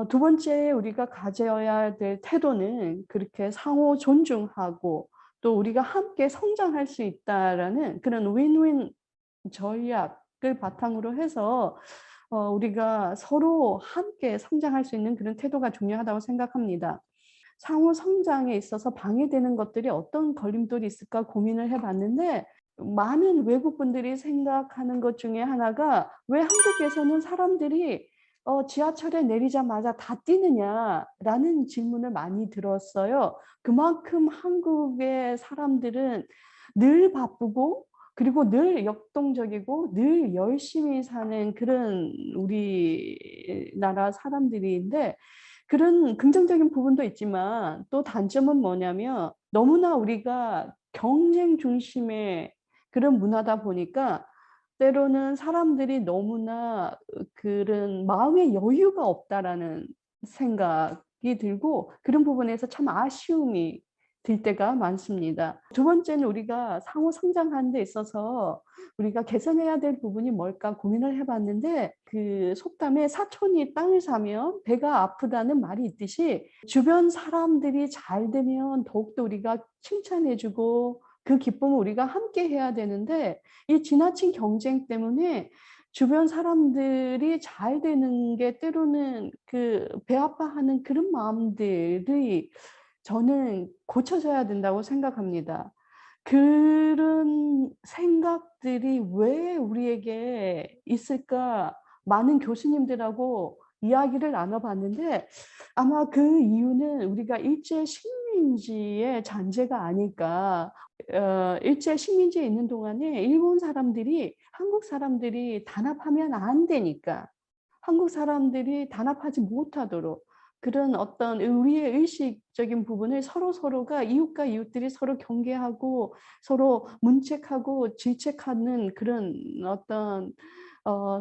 두 번째 우리가 가져야 될 태도는 그렇게 상호 존중하고 또 우리가 함께 성장할 수 있다라는 그런 윈윈 전략을 바탕으로 해서 우리가 서로 함께 성장할 수 있는 그런 태도가 중요하다고 생각합니다. 상호 성장에 있어서 방해되는 것들이 어떤 걸림돌이 있을까 고민을 해 봤는데 많은 외국 분들이 생각하는 것 중에 하나가 '왜 한국에서는 사람들이 지하철에 내리자마자 다 뛰느냐?'라는 질문을 많이 들었어요. 그만큼 한국의 사람들은 늘 바쁘고 그리고 늘 역동적이고 늘 열심히 사는 그런 우리나라 사람들인데 그런 긍정적인 부분도 있지만 또 단점은 뭐냐면 너무나 우리가 경쟁 중심의 그런 문화다 보니까 때로는 사람들이 너무나 그런 '마음의 여유가 없다.'라는 생각이 들고 그런 부분에서 참 아쉬움이 들 때가 많습니다. 두 번째는 우리가 상호 성장하는 데 있어서 우리가 개선해야 될 부분이 뭘까 고민을 해 봤는데 그 속담에 "사촌이 땅을 사면 배가 아프다."는 말이 있듯이 주변 사람들이 잘 되면 더욱더 우리가 칭찬해 주고 그 기쁨을 우리가 함께 해야 되는데 이 지나친 경쟁 때문에 주변 사람들이 잘 되는 게 때로는 그 배 아파하는 그런 마음들이 저는 고쳐져야 된다고 생각합니다. 그런 생각들이 왜 우리에게 있을까? 많은 교수님들하고 이야기를 나눠 봤는데 아마 그 이유는 우리가 일제 식민지의 잔재가 아닐까. 일제 식민지에 있는 동안에 일본 사람들이 한국 사람들이 단합하면 안 되니까 한국 사람들이 단합하지 못하도록 그런 어떤 우리의 의식적인 부분을 서로서로가 이웃과 이웃들이 서로 경계하고 서로 문책하고 질책하는 그런 어떤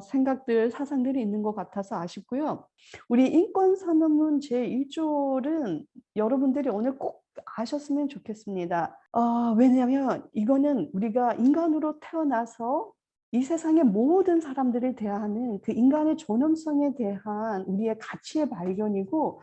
생각들, 사상들이 있는 것 같아서 아쉽고요. 우리 인권선언문 제1조는 여러분들이 오늘 꼭 아셨으면 좋겠습니다. 왜냐하면 이거는 우리가 인간으로 태어나서 이 세상의 모든 사람들을 대하는 그 인간의 존엄성에 대한 우리의 가치의 발견이고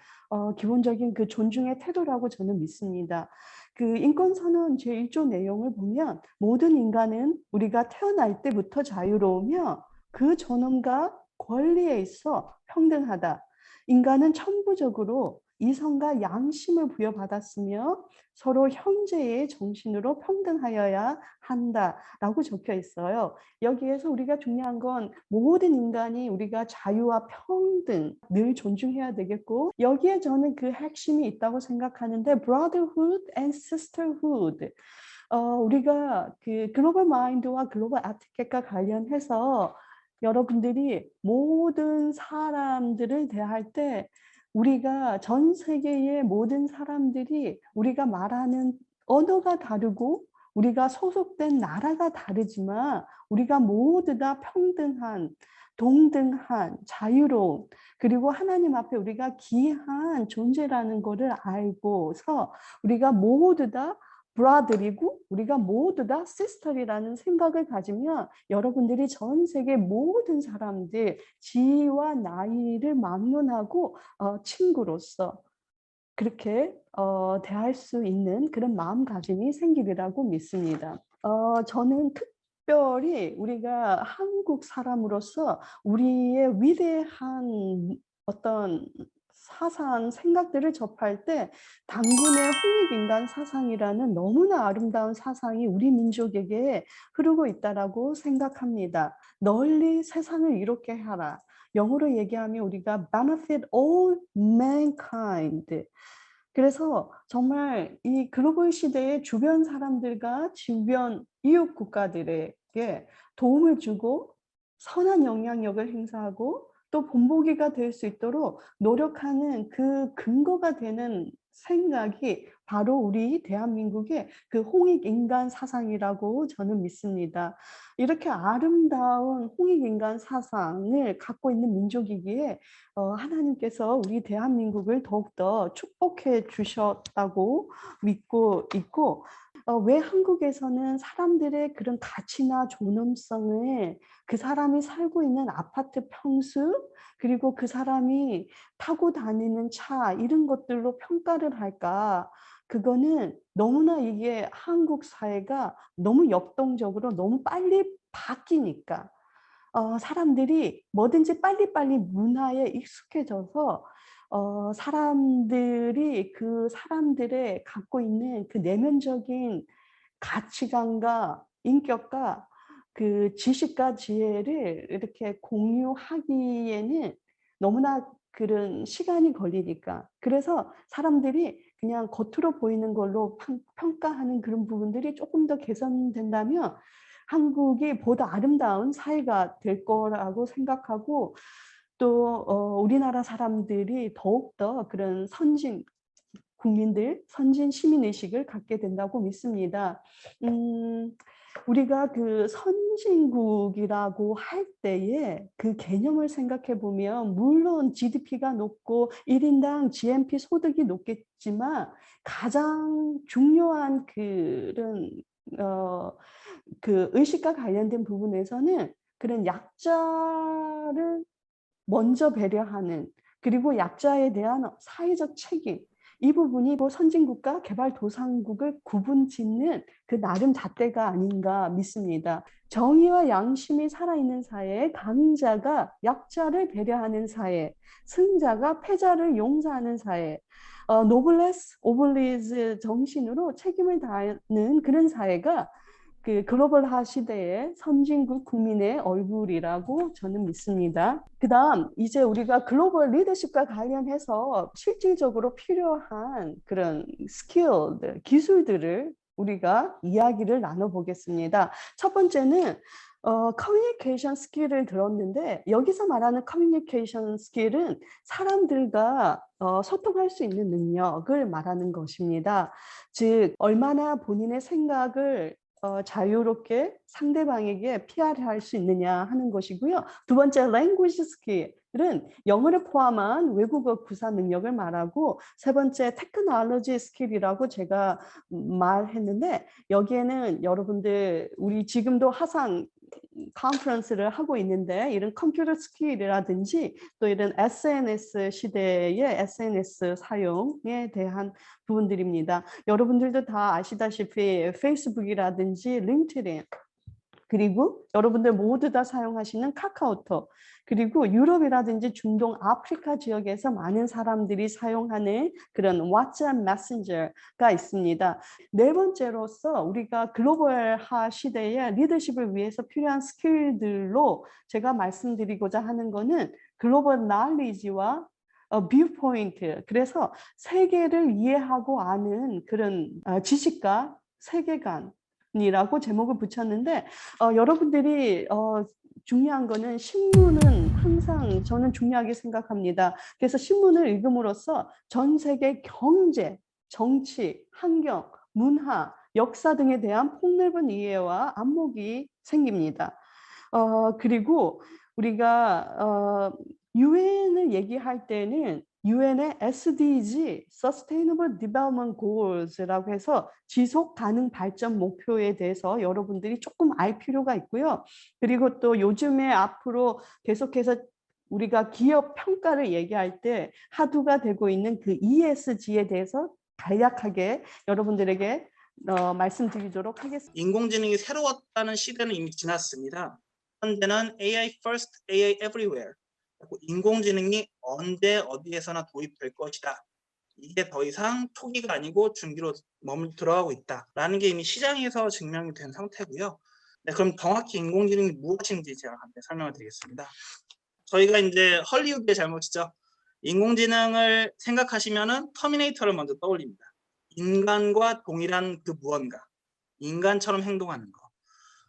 기본적인 그 존중의 태도라고 저는 믿습니다. 그 인권선언 제1조 내용을 보면 모든 인간은 우리가 태어날 때부터 자유로우며 그 존엄과 권리에 있어 평등하다. 인간은 천부적으로 이성과 양심을 부여받았으며 서로 형제의 정신으로 평등하여야 한다라고 적혀 있어요. 여기에서 우리가 중요한 건 모든 인간이 우리가 자유와 평등 늘 존중해야 되겠고 여기에 저는 그 핵심이 있다고 생각하는데 brotherhood and sisterhood. 우리가 그 글로벌 마인드와 글로벌 에티켓과 관련해서 여러분들이 모든 사람들을 대할 때 우리가 전 세계의 모든 사람들이 우리가 말하는 언어가 다르고 우리가 소속된 나라가 다르지만 우리가 모두 다 평등한, 동등한, 자유로운 그리고 하나님 앞에 우리가 귀한 존재라는 것을 알고서 우리가 모두 다 브라들이고 우리가 모두 다 시스터리라는 생각을 가지면 여러분들이 전 세계 모든 사람들 지위와 나이를 막론하고 친구로서 그렇게 대할 수 있는 그런 마음가짐이 생기리라고 믿습니다. 저는 특별히 우리가 한국 사람으로서 우리의 위대한 어떤 사상, 생각들을 접할 때 당군의 홍익인간 사상이라는 너무나 아름다운 사상이 우리 민족에게 흐르고 있다라고 생각합니다. 널리 세상을 이롭게 하라. 영어로 얘기하면 우리가 benefit all mankind. 그래서 정말 이 글로벌 시대의 주변 사람들과 주변 이웃 국가들에게 도움을 주고 선한 영향력을 행사하고 또 본보기가 될 수 있도록 노력하는 그 근거가 되는 생각이 바로 우리 대한민국의 그 홍익인간 사상이라고 저는 믿습니다. 이렇게 아름다운 홍익인간 사상을 갖고 있는 민족이기에 하나님께서 우리 대한민국을 더욱더 축복해 주셨다고 믿고 있고 왜 한국에서는 사람들의 그런 가치나 존엄성을 그 사람이 살고 있는 아파트 평수 그리고 그 사람이 타고 다니는 차 이런 것들로 평가를 할까? 그거는 너무나 이게 한국 사회가 너무 역동적으로 너무 빨리 바뀌니까 사람들이 뭐든지 빨리빨리 문화에 익숙해져서 사람들이 그 사람들의 갖고 있는 그 내면적인 가치관과 인격과 그 지식과 지혜를 이렇게 공유하기에는 너무나 그런 시간이 걸리니까. 그래서 사람들이 그냥 겉으로 보이는 걸로 평가하는 그런 부분들이 조금 더 개선된다면 한국이 보다 아름다운 사회가 될 거라고 생각하고, 또 우리나라 사람들이 더욱더 그런 선진 국민들, 선진 시민의식을 갖게 된다고 믿습니다. 우리가 그 선진국이라고 할 때에 그 개념을 생각해 보면 물론 GDP가 높고 1인당 GNP 소득이 높겠지만 가장 중요한 그런 그 의식과 관련된 부분에서는 그런 약자를 먼저 배려하는, 그리고 약자에 대한 사회적 책임, 이 부분이 선진국과 개발도상국을 구분짓는 그 나름 잣대가 아닌가 믿습니다. 정의와 양심이 살아있는 사회에 강자가 약자를 배려하는 사회, 승자가 패자를 용서하는 사회, 노블레스 오블리즈 정신으로 책임을 다하는 그런 사회가 그 글로벌화 시대의 선진국 국민의 얼굴이라고 저는 믿습니다. 그다음 이제 우리가 글로벌 리더십과 관련해서 실질적으로 필요한 그런 스킬들, 기술들을 우리가 이야기를 나눠보겠습니다. 첫 번째는 커뮤니케이션 스킬을 들었는데, 여기서 말하는 커뮤니케이션 스킬은 사람들과 소통할 수 있는 능력을 말하는 것입니다. 즉 얼마나 본인의 생각을 자유롭게 상대방에게 PR할 수 있느냐 하는 것이고요. 두 번째, language skill은 영어를 포함한 외국어 구사 능력을 말하고, 세 번째, technology skill이라고 제가 말했는데, 여기에는 여러분들 우리 지금도 화상 컨퍼런스를 하고 있는데 이런 컴퓨터 스킬이라든지 또 이런 SNS 시대의 SNS 사용에 대한 부분들입니다. 여러분들도 다 아시다시피 페이스북이라든지 링크드인, 그리고 여러분들 모두 다 사용하시는 카카오톡, 그리고 유럽이라든지 중동, 아프리카 지역에서 많은 사람들이 사용하는 그런 WhatsApp 메신저가 있습니다. 네 번째로서 우리가 글로벌화 시대의 리더십을 위해서 필요한 스킬들로 제가 말씀드리고자 하는 거는 글로벌 knowledge와 뷰포인트, 그래서 세계를 이해하고 아는 그런 지식과 세계관이라고 제목을 붙였는데, 여러분들이 중요한 거는 신문은 항상 저는 중요하게 생각합니다. 그래서 신문을 읽음으로써 전 세계 경제, 정치, 환경, 문화, 역사 등에 대한 폭넓은 이해와 안목이 생깁니다. 그리고 우리가 유엔을 얘기할 때는 유엔의 SDG, Sustainable Development Goals라고 해서 지속 가능 발전 목표에 대해서 여러분들이 조금 알 필요가 있고요. 그리고 또 요즘에 앞으로 계속해서 우리가 기업 평가를 얘기할 때 화두가 되고 있는 그 ESG에 대해서 간략하게 여러분들에게 말씀드리도록 하겠습니다. 인공지능이 새로웠다는 시대는 이미 지났습니다. 현재는 AI first, AI everywhere. 인공지능이 언제 어디에서나 도입될 것이다. 이게 더 이상 초기가 아니고 중기로 들어가고 있다라는 게 이미 시장에서 증명이 된 상태고요. 네, 그럼 정확히 인공지능이 무엇인지 제가 함께 설명을 드리겠습니다. 저희가 이제 헐리우드의 잘못이죠. 인공지능을 생각하시면은 터미네이터를 먼저 떠올립니다. 인간과 동일한 그 무언가, 인간처럼 행동하는 거.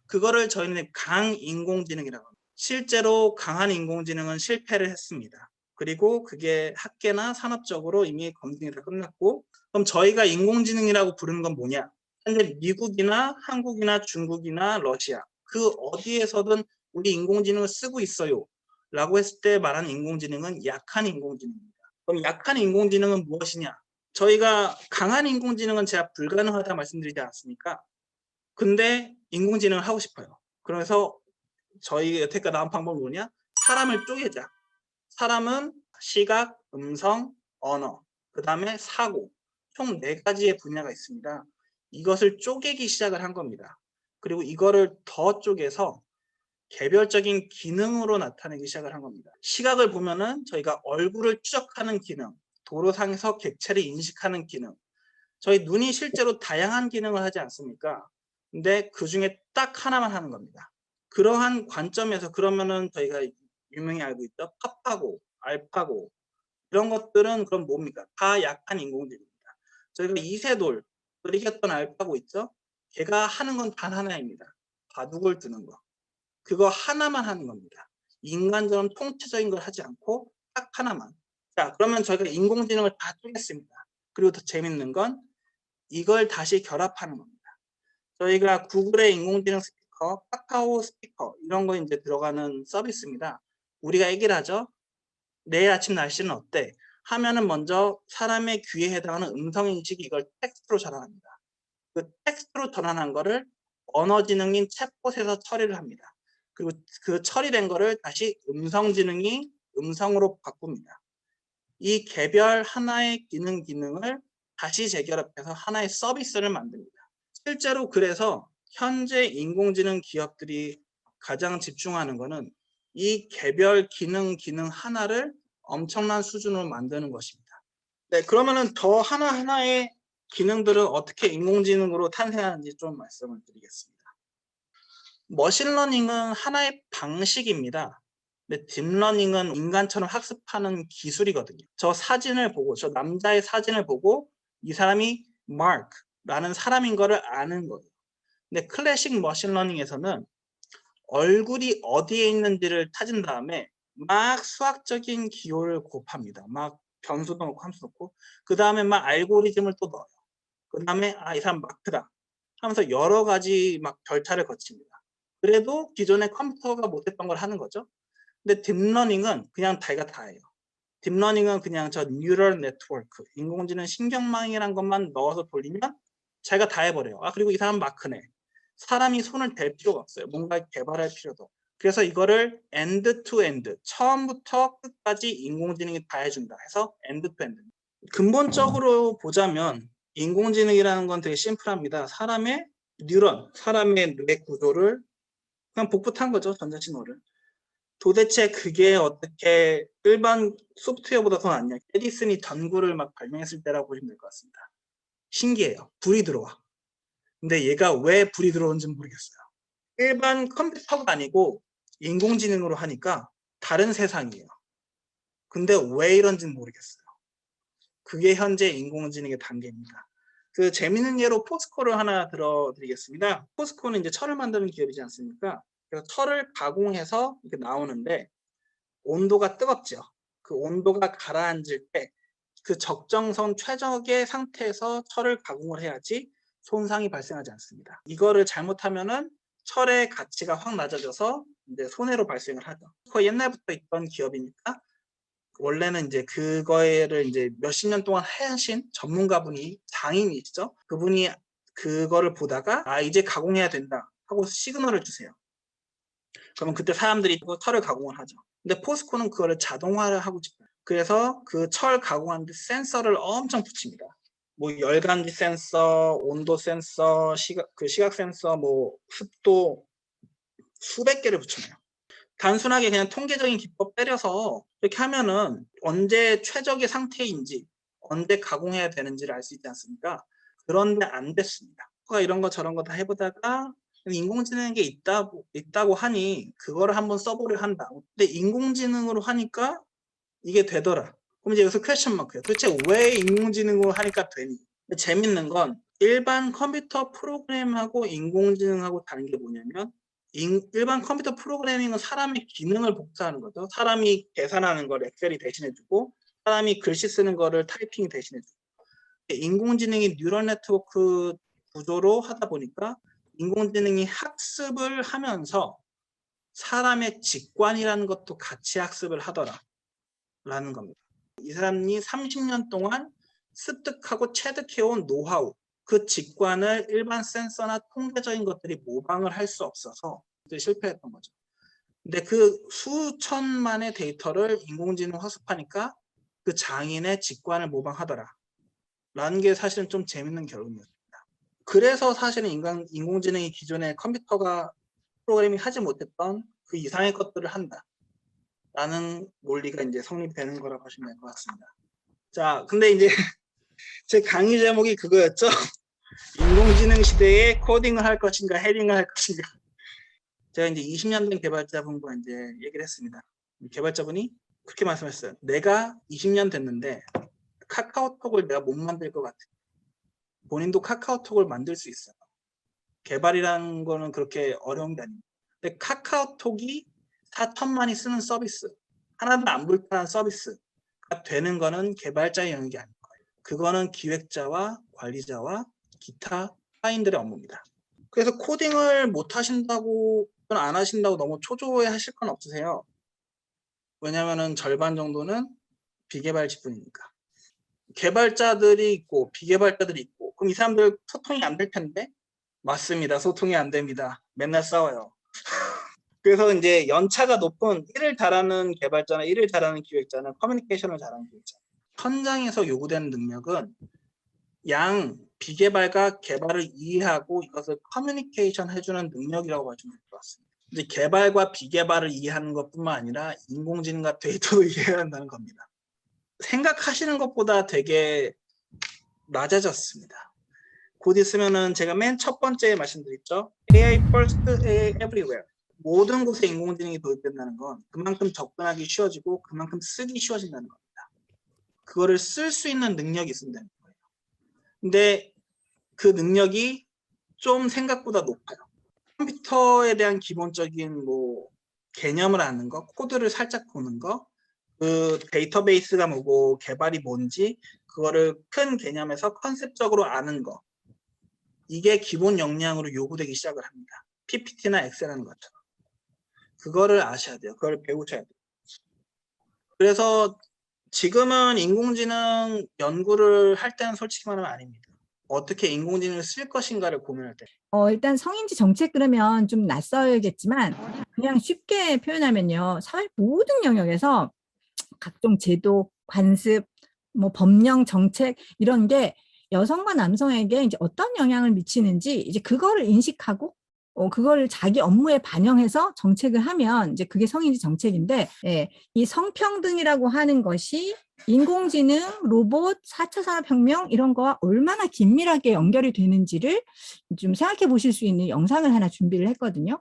그거를 저희는 강인공지능이라고 합니다. 실제로 강한 인공지능은 실패를 했습니다. 그리고 그게 학계나 산업적으로 이미 검증이 다 끝났고, 그럼 저희가 인공지능이라고 부르는 건 뭐냐? 현재 미국이나 한국이나 중국이나 러시아 그 어디에서든 우리 인공지능을 쓰고 있어요 라고 했을 때 말하는 인공지능은 약한 인공지능입니다. 그럼 약한 인공지능은 무엇이냐? 저희가 강한 인공지능은 제가 불가능하다 말씀드리지 않았습니까? 근데 인공지능을 하고 싶어요. 그래서 저희 여태까지 나온 방법은 뭐냐? 사람을 쪼개자. 사람은 시각, 음성, 언어, 그 다음에 사고, 총 4가지의 분야가 있습니다. 이것을 쪼개기 시작을 한 겁니다. 그리고 이거를 더 쪼개서 개별적인 기능으로 나타내기 시작을 한 겁니다. 시각을 보면은 저희가 얼굴을 추적하는 기능, 도로상에서 객체를 인식하는 기능, 저희 눈이 실제로 다양한 기능을 하지 않습니까? 근데 그 중에 딱 하나만 하는 겁니다. 그러한 관점에서 그러면은 저희가 유명히 알고 있죠. 파파고, 알파고 이런 것들은 그럼 뭡니까? 다 약한 인공지능입니다. 저희가 이세돌 이겼던 알파고 있죠? 걔가 하는 건 단 하나입니다. 바둑을 두는 거. 그거 하나만 하는 겁니다. 인간처럼 통체적인 걸 하지 않고 딱 하나만. 자, 그러면 저희가 인공지능을 다 쪼갰습니다. 그리고 더 재밌는 건 이걸 다시 결합하는 겁니다. 저희가 구글의 인공지능 스피커, 카카오 스피커 이런 거 이제 들어가는 서비스입니다. 우리가 얘기를 하죠. 내일 아침 날씨는 어때? 하면은 먼저 사람의 귀에 해당하는 음성 인식이 이걸 텍스트로 전환합니다. 그 텍스트로 전환한 거를 언어지능인 챗봇에서 처리를 합니다. 그리고 그 처리된 거를 다시 음성지능이 음성으로 바꿉니다. 이 개별 하나의 기능을 다시 재결합해서 하나의 서비스를 만듭니다. 실제로 그래서 현재 인공지능 기업들이 가장 집중하는 거는 이 개별 기능 하나를 엄청난 수준으로 만드는 것입니다. 네, 그러면은 더 하나하나의 기능들은 어떻게 인공지능으로 탄생하는지 좀 말씀을 드리겠습니다. 머신러닝은 하나의 방식입니다. 근데 딥러닝은 인간처럼 학습하는 기술이거든요. 저 사진을 보고, 저 남자의 사진을 보고 이 사람이 마크라는 사람인 거를 아는 거예요. 근데 클래식 머신러닝에서는 얼굴이 어디에 있는지를 찾은 다음에 막 수학적인 기호를 곱합니다. 막 변수도 넣고 함수 넣고 그 다음에 막 알고리즘을 또 넣어요. 그 다음에 이 사람 마크다 하면서 여러 가지 막 절차를 거칩니다. 그래도 기존의 컴퓨터가 못했던 걸 하는 거죠. 근데 딥러닝은 그냥 다이가 다예요. 딥러닝은 그냥 저 뉴럴 네트워크, 인공지능 신경망이란 것만 넣어서 돌리면 자기가 다 해버려요. 그리고 이 사람 마크네. 사람이 손을 댈 필요가 없어요. 뭔가 개발할 필요도. 그래서 이거를 엔드 투 엔드, 처음부터 끝까지 인공지능이 다 해준다 해서 엔드 투 엔드. 근본적으로 보자면 인공지능이라는 건 되게 심플합니다. 사람의 뉴런, 사람의 뇌 구조를 그냥 복붙한 거죠. 전자신호를. 도대체 그게 어떻게 일반 소프트웨어보다 더 낫냐. 에디슨이 전구를 막 발명했을 때라고 보시면 될 것 같습니다. 신기해요. 불이 들어와. 근데 얘가 왜 불이 들어오는지 모르겠어요. 일반 컴퓨터가 아니고 인공지능으로 하니까 다른 세상이에요. 근데 왜 이런지는 모르겠어요. 그게 현재 인공지능의 단계입니다. 그 재밌는 예로 포스코를 하나 들어드리겠습니다. 포스코는 이제 철을 만드는 기업이지 않습니까? 그래서 철을 가공해서 이렇게 나오는데 온도가 뜨겁죠. 그 온도가 가라앉을 때 그 적정선 최적의 상태에서 철을 가공을 해야지 손상이 발생하지 않습니다. 이거를 잘못하면은 철의 가치가 확 낮아져서 이제 손해로 발생을 하죠. 거의 옛날부터 있던 기업이니까 원래는 이제 그거를 이제 몇십 년 동안 하신 전문가분이 장인이시죠. 그분이 그거를 보다가 이제 가공해야 된다 하고 시그널을 주세요. 그러면 그때 사람들이 철을 가공을 하죠. 근데 포스코는 그거를 자동화를 하고 싶어요. 그래서 그 철 가공하는데 센서를 엄청 붙입니다. 뭐 열감지 센서, 온도 센서, 시각 센서, 뭐 습도 수백 개를 붙여놔요. 단순하게 그냥 통계적인 기법 때려서 이렇게 하면은 언제 최적의 상태인지 언제 가공해야 되는지를 알 수 있지 않습니까? 그런데 안 됐습니다. 이런 거 저런 거 다 해보다가 인공지능에 있다고 하니 그거를 한번 써보려 한다. 근데 인공지능으로 하니까 이게 되더라. 그럼 이제 여기서 퀘스천 마크예요. 도대체 왜 인공지능으로 하니까 되니? 재밌는 건 일반 컴퓨터 프로그램하고 인공지능하고 다른 게 뭐냐면 일반 컴퓨터 프로그래밍은 사람의 기능을 복사하는 거죠. 사람이 계산하는 걸 엑셀이 대신해주고 사람이 글씨 쓰는 거를 타이핑이 대신해주고 인공지능이 뉴럴 네트워크 구조로 하다 보니까 인공지능이 학습을 하면서 사람의 직관이라는 것도 같이 학습을 하더라라는 겁니다. 이 사람이 30년 동안 습득하고 체득해온 노하우, 그 직관을 일반 센서나 통계적인 것들이 모방을 할 수 없어서 실패했던 거죠. 근데 그 수천만의 데이터를 인공지능 학습하니까 그 장인의 직관을 모방하더라. 라는 게 사실은 좀 재밌는 결론이었습니다. 그래서 사실은 인공지능이 기존의 컴퓨터가 프로그래밍 하지 못했던 그 이상의 것들을 한다. 라는 논리가 이제 성립되는 거라고 하시면 될 것 같습니다. 자, 근데 이제 제 강의 제목이 그거였죠. 인공지능 시대에 코딩을 할 것인가, 헤딩을 할 것인가. 제가 이제 20년 된 개발자분과 이제 얘기를 했습니다. 개발자분이 그렇게 말씀했어요. 내가 20년 됐는데 카카오톡을 내가 못 만들 것 같아. 본인도 카카오톡을 만들 수 있어요. 개발이라는 거는 그렇게 어려운 게 아닙니다. 근데 카카오톡이 4천만이 쓰는 서비스, 하나도 안 불편한 서비스가 되는 거는 개발자의 영역이 아닐 거예요. 그거는 기획자와 관리자와 기타 타인들의 업무입니다. 그래서 코딩을 못 하신다고 안 하신다고 너무 초조해 하실 건 없으세요. 왜냐하면 절반 정도는 비개발 직군이니까. 개발자들이 있고 비개발자들이 있고 그럼 이 사람들 소통이 안 될 텐데? 맞습니다. 소통이 안 됩니다. 맨날 싸워요. 그래서 이제 연차가 높은 일을 잘하는 개발자나 일을 잘하는 기획자는 커뮤니케이션을 잘하는 기획자. 현장에서 요구되는 능력은 양 비개발과 개발을 이해하고 이것을 커뮤니케이션 해주는 능력이라고 봐주면 될 것 같습니다. 이제 개발과 비개발을 이해하는 것뿐만 아니라 인공지능과 데이터도 이해해야 한다는 겁니다. 생각하시는 것보다 되게 낮아졌습니다. 곧 있으면은 제가 맨 첫 번째에 말씀드렸죠. AI first, AI everywhere. 모든 곳에 인공지능이 도입된다는 건 그만큼 접근하기 쉬워지고 그만큼 쓰기 쉬워진다는 겁니다. 그거를 쓸 수 있는 능력이 있으면 되는 거예요. 근데 그 능력이 좀 생각보다 높아요. 컴퓨터에 대한 기본적인 뭐 개념을 아는 거, 코드를 살짝 보는 거, 그 데이터베이스가 뭐고 개발이 뭔지 그거를 큰 개념에서 컨셉적으로 아는 거. 이게 기본 역량으로 요구되기 시작을 합니다. PPT나 엑셀 하는 것처럼. 그거를 아셔야 돼요. 그걸 배우셔야 돼요. 그래서 지금은 인공지능 연구를 할 때는 솔직히 말하면 아닙니다. 어떻게 인공지능을 쓸 것인가를 고민할 때. 일단 성인지 정책 그러면 좀 낯설겠지만 그냥 쉽게 표현하면요. 사회 모든 영역에서 각종 제도, 관습, 뭐 법령, 정책 이런 게 여성과 남성에게 이제 어떤 영향을 미치는지 이제 그거를 인식하고 그걸 자기 업무에 반영해서 정책을 하면 이제 그게 성인지 정책인데, 예, 이 성평등이라고 하는 것이 인공지능, 로봇, 4차 산업혁명 이런 거와 얼마나 긴밀하게 연결이 되는지를 좀 생각해 보실 수 있는 영상을 하나 준비를 했거든요.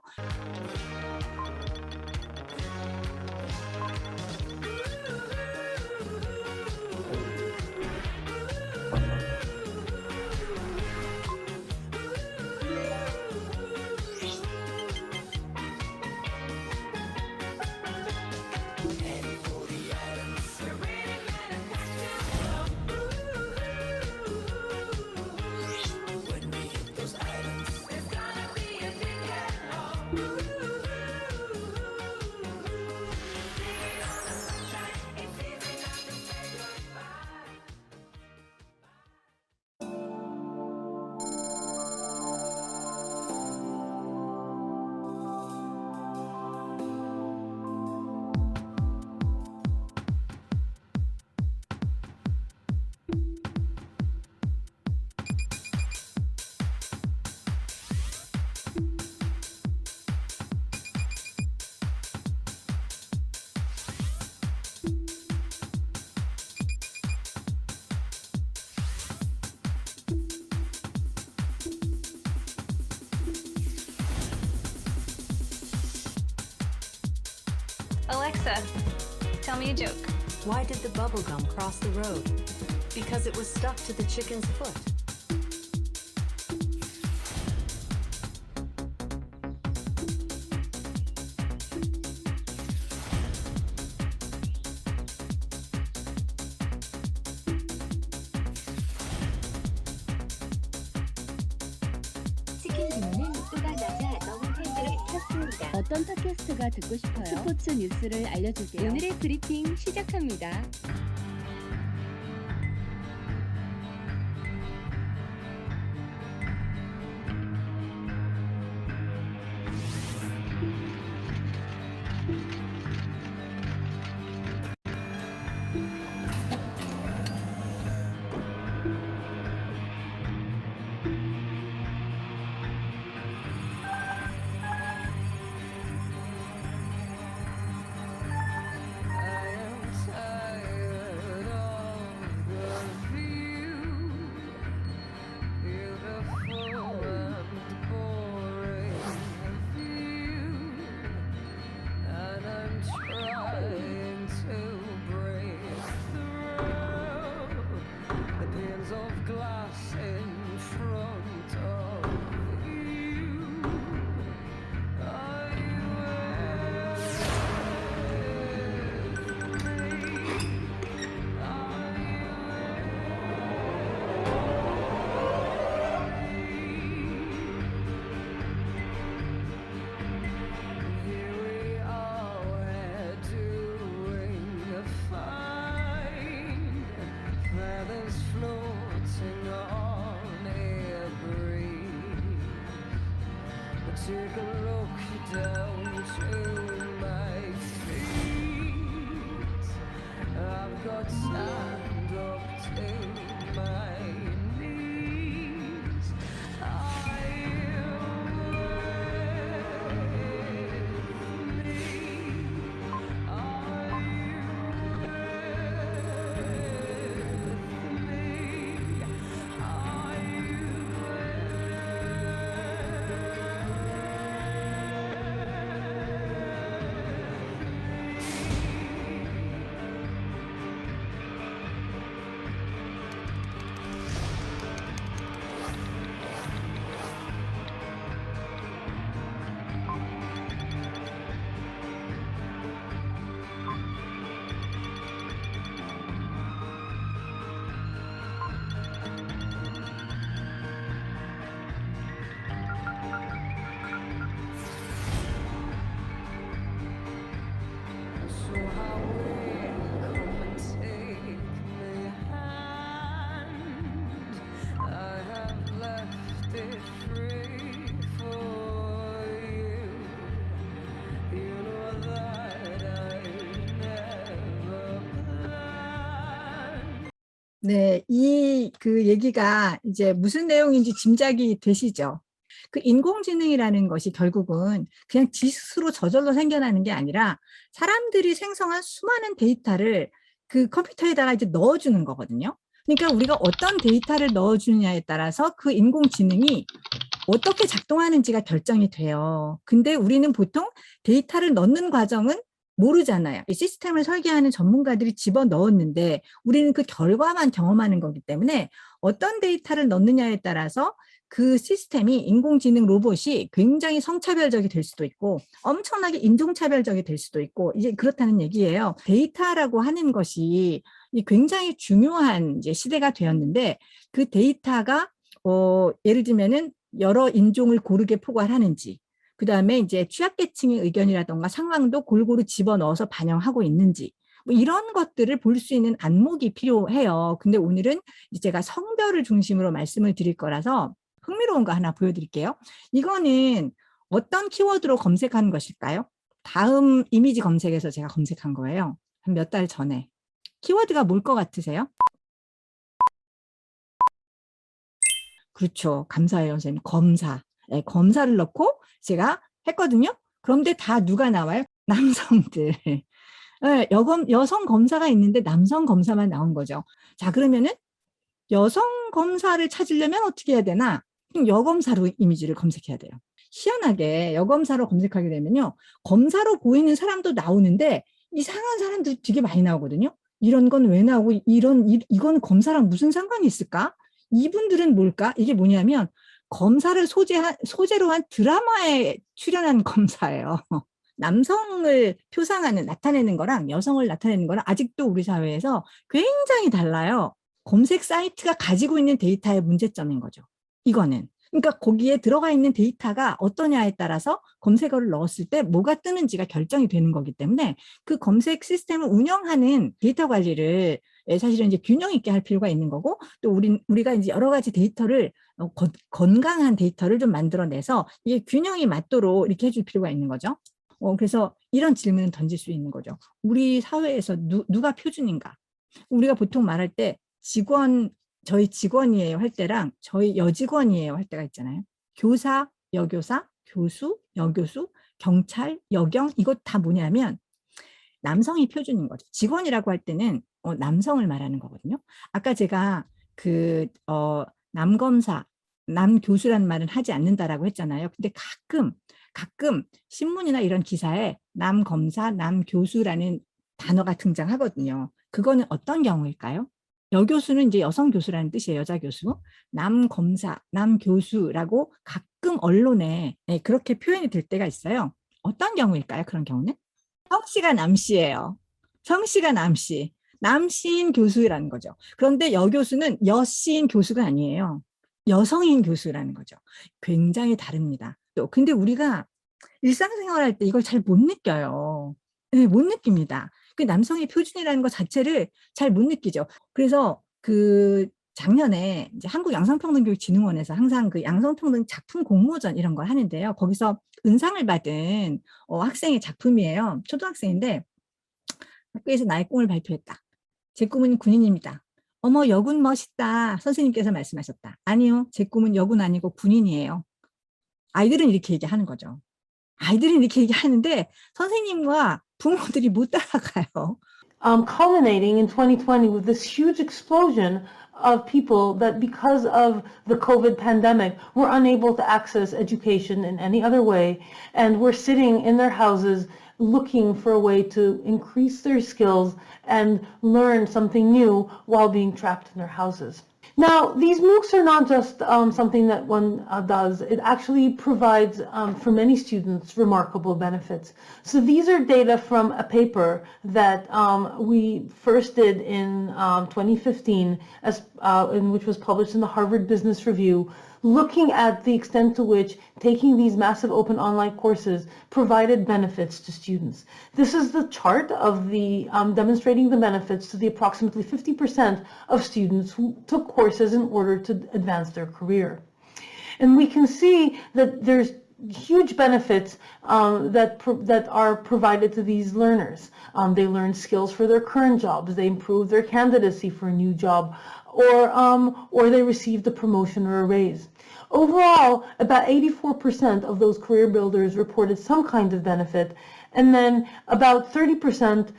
Alexa, tell me a joke. Why did the bubble gum cross the road? Because it was stuck to the chicken's foot. 치킨 주문은 속도가 낮아 너무 팬들을 켰습니다. 어떤 팟캐스트가 듣고 싶어요? 스포츠 뉴스를 알려줄게요. 오늘의 브리핑 시작합니다. was floating on a breeze. But take a look down to my feet. I've got sand up to my knees. Are you with me? Are you with me? Are you So how will come and take my hand? I have left it free for you. You know that I never planned. 네, 그 얘기가 이제 무슨 내용인지 짐작이 되시죠? 그 인공지능이라는 것이 결국은 그냥 지 스스로 저절로 생겨나는 게 아니라 사람들이 생성한 수많은 데이터를 그 컴퓨터에다가 이제 넣어주는 거거든요. 그러니까 우리가 어떤 데이터를 넣어주느냐에 따라서 그 인공지능이 어떻게 작동하는지가 결정이 돼요. 근데 우리는 보통 데이터를 넣는 과정은 모르잖아요. 이 시스템을 설계하는 전문가들이 집어넣었는데 우리는 그 결과만 경험하는 거기 때문에 어떤 데이터를 넣느냐에 따라서 그 시스템이 인공지능 로봇이 굉장히 성차별적이 될 수도 있고 엄청나게 인종차별적이 될 수도 있고 이제 그렇다는 얘기예요. 데이터라고 하는 것이 굉장히 중요한 이제 시대가 되었는데 그 데이터가 예를 들면은 여러 인종을 고르게 포괄하는지 그다음에 이제 취약계층의 의견이라던가 상황도 골고루 집어넣어서 반영하고 있는지 뭐 이런 것들을 볼 수 있는 안목이 필요해요. 근데 오늘은 제가 성별을 중심으로 말씀을 드릴 거라서 흥미로운 거 하나 보여드릴게요. 이거는 어떤 키워드로 검색한 것일까요? 다음 이미지 검색에서 제가 검색한 거예요. 한 몇 달 전에. 키워드가 뭘 것 같으세요? 그렇죠. 감사해요, 선생님. 검사. 네, 검사를 넣고 제가 했거든요. 그런데 다 누가 나와요? 남성들. 네, 여성 검사가 있는데 남성 검사만 나온 거죠. 자, 그러면은 여성 검사를 찾으려면 어떻게 해야 되나? 여검사로 이미지를 검색해야 돼요. 희한하게 여검사로 검색하게 되면요. 검사로 보이는 사람도 나오는데 이상한 사람들이 되게 많이 나오거든요. 이런 건 왜 나오고 이건 검사랑 무슨 상관이 있을까? 이분들은 뭘까? 이게 뭐냐면 검사를 소재로 한 드라마에 출연한 검사예요. 남성을 나타내는 거랑 여성을 나타내는 거랑 아직도 우리 사회에서 굉장히 달라요. 검색 사이트가 가지고 있는 데이터의 문제점인 거죠. 이거는. 그러니까 거기에 들어가 있는 데이터가 어떠냐에 따라서 검색어를 넣었을 때 뭐가 뜨는지가 결정이 되는 거기 때문에 그 검색 시스템을 운영하는 데이터 관리를 사실은 이제 균형 있게 할 필요가 있는 거고 또 우리가 이제 여러 가지 데이터를 건강한 데이터를 좀 만들어내서 이게 균형이 맞도록 이렇게 해줄 필요가 있는 거죠. 그래서 이런 질문을 던질 수 있는 거죠. 우리 사회에서 누가 표준인가? 우리가 보통 말할 때 저희 직원이에요 할 때랑 저희 여직원이에요 할 때가 있잖아요. 교사, 여교사, 교수, 여교수, 경찰, 여경 이것 다 뭐냐면 남성이 표준인 거죠. 직원이라고 할 때는 남성을 말하는 거거든요. 아까 제가 남검사, 남교수라는 말은 하지 않는다라고 했잖아요. 근데 가끔 신문이나 이런 기사에 남검사, 남교수라는 단어가 등장하거든요. 그거는 어떤 경우일까요? 여교수는 이제 여성 교수라는 뜻이에요. 여자 교수. 남검사, 남교수라고 가끔 언론에 그렇게 표현이 될 때가 있어요. 어떤 경우일까요? 그런 경우는? 성씨가 남씨예요. 성씨가 남씨. 남씨인 교수라는 거죠. 그런데 여교수는 여씨인 교수가 아니에요. 여성인 교수라는 거죠. 굉장히 다릅니다. 근데 우리가 일상생활할 때 이걸 잘 못 느껴요. 네, 못 느낍니다. 그 남성의 표준이라는 것 자체를 잘 못 느끼죠. 그래서 그 작년에 이제 한국양성평등교육진흥원에서 항상 그 양성평등 작품 공모전 이런 걸 하는데요. 거기서 은상을 받은 학생의 작품이에요. 초등학생인데 학교에서 나의 꿈을 발표했다. 제 꿈은 군인입니다. 어머, 여군 멋있다. 선생님께서 말씀하셨다. 아니요, 제 꿈은 여군 아니고 군인이에요. 아이들은 이렇게 얘기하는 거죠. 아이들은 이렇게 얘기하는데 선생님과 부모들이 못 따라가요. Culminating in 2020 with this huge explosion of people that because of the COVID pandemic were unable to access education in any other way and were sitting in their houses looking for a way to increase their skills and learn something new while being trapped in their houses. Now, these MOOCs are not just something that one does. It actually provides, for many students, remarkable benefits. So these are data from a paper that we first did in 2015, which was published in the Harvard Business Review, looking at the extent to which taking these massive open online courses provided benefits to students. This is the chart of the demonstrating the benefits to the approximately 50% of students who took courses in order to advance their career. And we can see that there's huge benefits that are provided to these learners. They learn skills for their current jobs, they improve their candidacy for a new job, or they received a promotion or a raise. Overall, about 84% of those career builders reported some kind of benefit, and then about 30%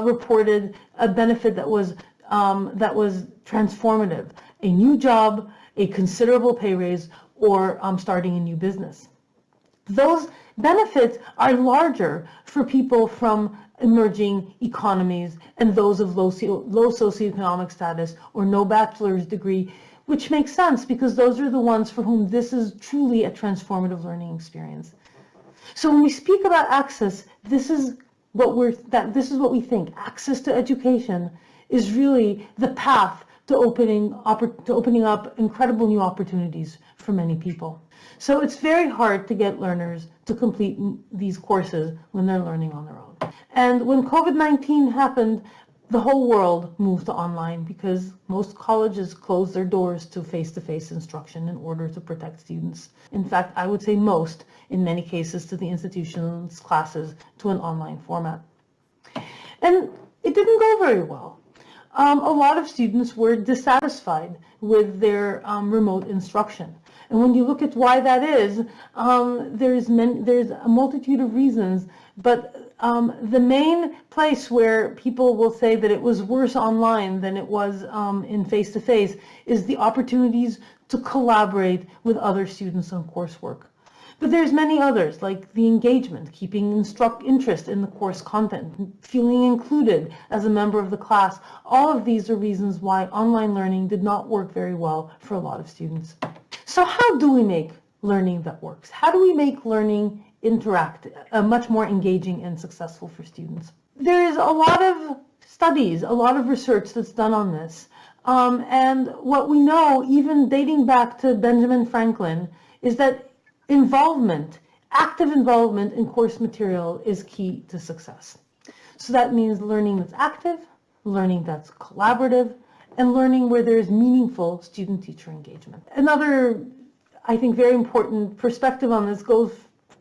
reported a benefit that was transformative, a new job, a considerable pay raise, or starting a new business. Those benefits are larger for people from emerging economies and those of low socioeconomic status or no bachelor's degree, which makes sense because those are the ones for whom this is truly a transformative learning experience. So when we speak about access, this is what we think. Access to education is really the path to opening up incredible new opportunities for many people. So it's very hard to get learners to complete these courses when they're learning on their own. And when COVID-19 happened, the whole world moved to online because most colleges closed their doors to face-to-face instruction in order to protect students. In fact, I would say most, in many cases, to the institution's classes to an online format. And it didn't go very well. A lot of students were dissatisfied with their remote instruction. And when you look at why that is, there's a multitude of reasons, but the main place where people will say that it was worse online than it was in face-to-face is the opportunities to collaborate with other students on coursework. But there's many others, like the engagement, keeping interest in the course content, feeling included as a member of the class. All of these are reasons why online learning did not work very well for a lot of students. So how do we make learning that works? How do we make learning much more engaging and successful for students? There is a lot of studies, a lot of research that's done on this. And what we know, even dating back to Benjamin Franklin, is that active involvement in course material is key to success. So that means learning that's active, learning that's collaborative, and learning where there's meaningful student-teacher engagement. Another, I think, very important perspective on this goes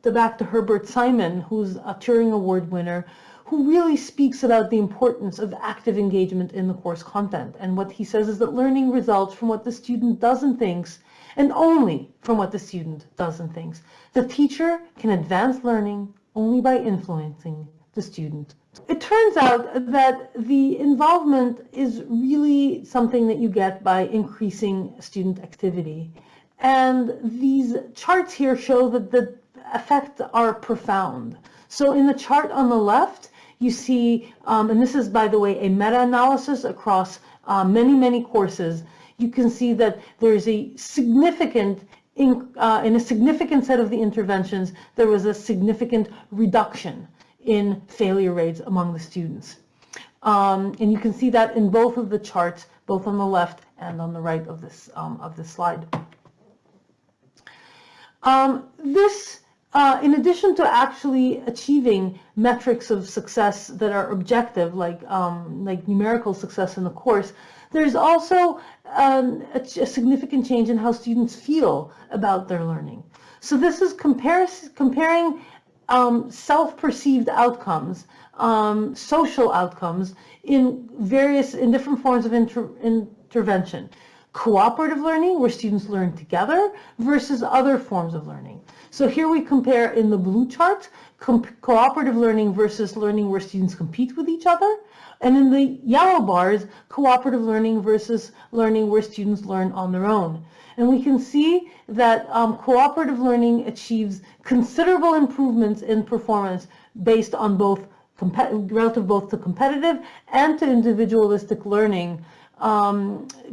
back to Herbert Simon, who's a Turing Award winner, who really speaks about the importance of active engagement in the course content. And what he says is that learning results from what the student does and thinks, and only from what the student does and thinks. The teacher can advance learning only by influencing the student. It turns out that the involvement is really something that you get by increasing student activity. And these charts here show that the effects are profound. So in the chart on the left, you see, and this is, by the way, a meta-analysis across many courses, you can see that there's a significant, in a significant set of the interventions, there was a significant reduction in failure rates among the students. And you can see that in both of the charts, both on the left and on the right of this slide. In addition to actually achieving metrics of success that are objective, like numerical success in the course, there's also a significant change in how students feel about their learning. So this is comparing self-perceived outcomes, social outcomes in different forms of intervention. Cooperative learning, where students learn together, versus other forms of learning. So here we compare in the blue chart, cooperative learning versus learning where students compete with each other. And in the yellow bars, cooperative learning versus learning where students learn on their own. And we can see that cooperative learning achieves considerable improvements in performance based on both relative both to competitive and to individualistic learning,